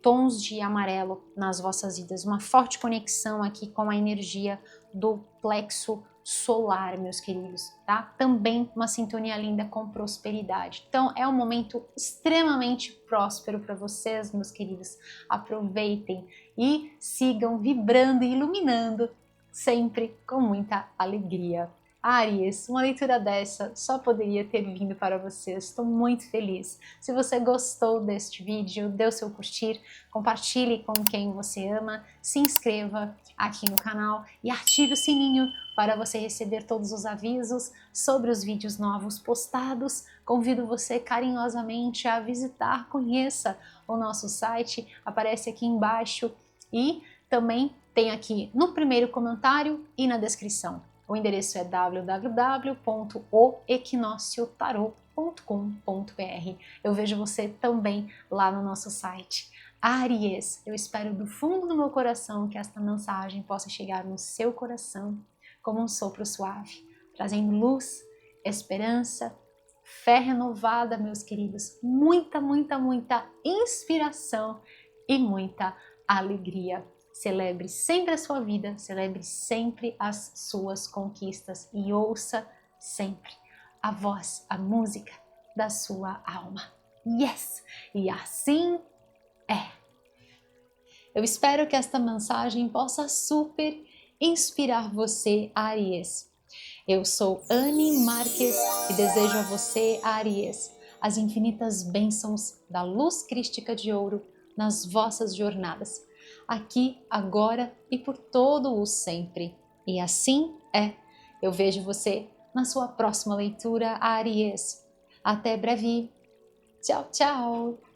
Tons de amarelo nas vossas vidas, uma forte conexão aqui com a energia do plexo solar, meus queridos, tá? Também uma sintonia linda com prosperidade. Então é um momento extremamente próspero para vocês, meus queridos. Aproveitem e sigam vibrando e iluminando sempre com muita alegria. Áries, uma leitura dessa só poderia ter vindo para vocês. Estou muito feliz. Se você gostou deste vídeo, dê o seu curtir, compartilhe com quem você ama, se inscreva aqui no canal e ative o sininho para você receber todos os avisos sobre os vídeos novos postados. Convido você carinhosamente a visitar, conheça o nosso site, aparece aqui embaixo e também tem aqui no primeiro comentário e na descrição. O endereço é www.oequinociotarot.com.br. Eu vejo você também lá no nosso site. Áries, eu espero do fundo do meu coração que esta mensagem possa chegar no seu coração como um sopro suave, trazendo luz, esperança, fé renovada, meus queridos, muita, muita, muita inspiração e muita alegria. Celebre sempre a sua vida, celebre sempre as suas conquistas e ouça sempre a voz, a música da sua alma. Yes! E assim é. Eu espero que esta mensagem possa super inspirar você, Áries. Eu sou Anne Marques e desejo a você, Áries, as infinitas bênçãos da luz crística de ouro nas vossas jornadas, aqui, agora e por todo o sempre. E assim é. Eu vejo você na sua próxima leitura, Áries. Até breve. Tchau, tchau.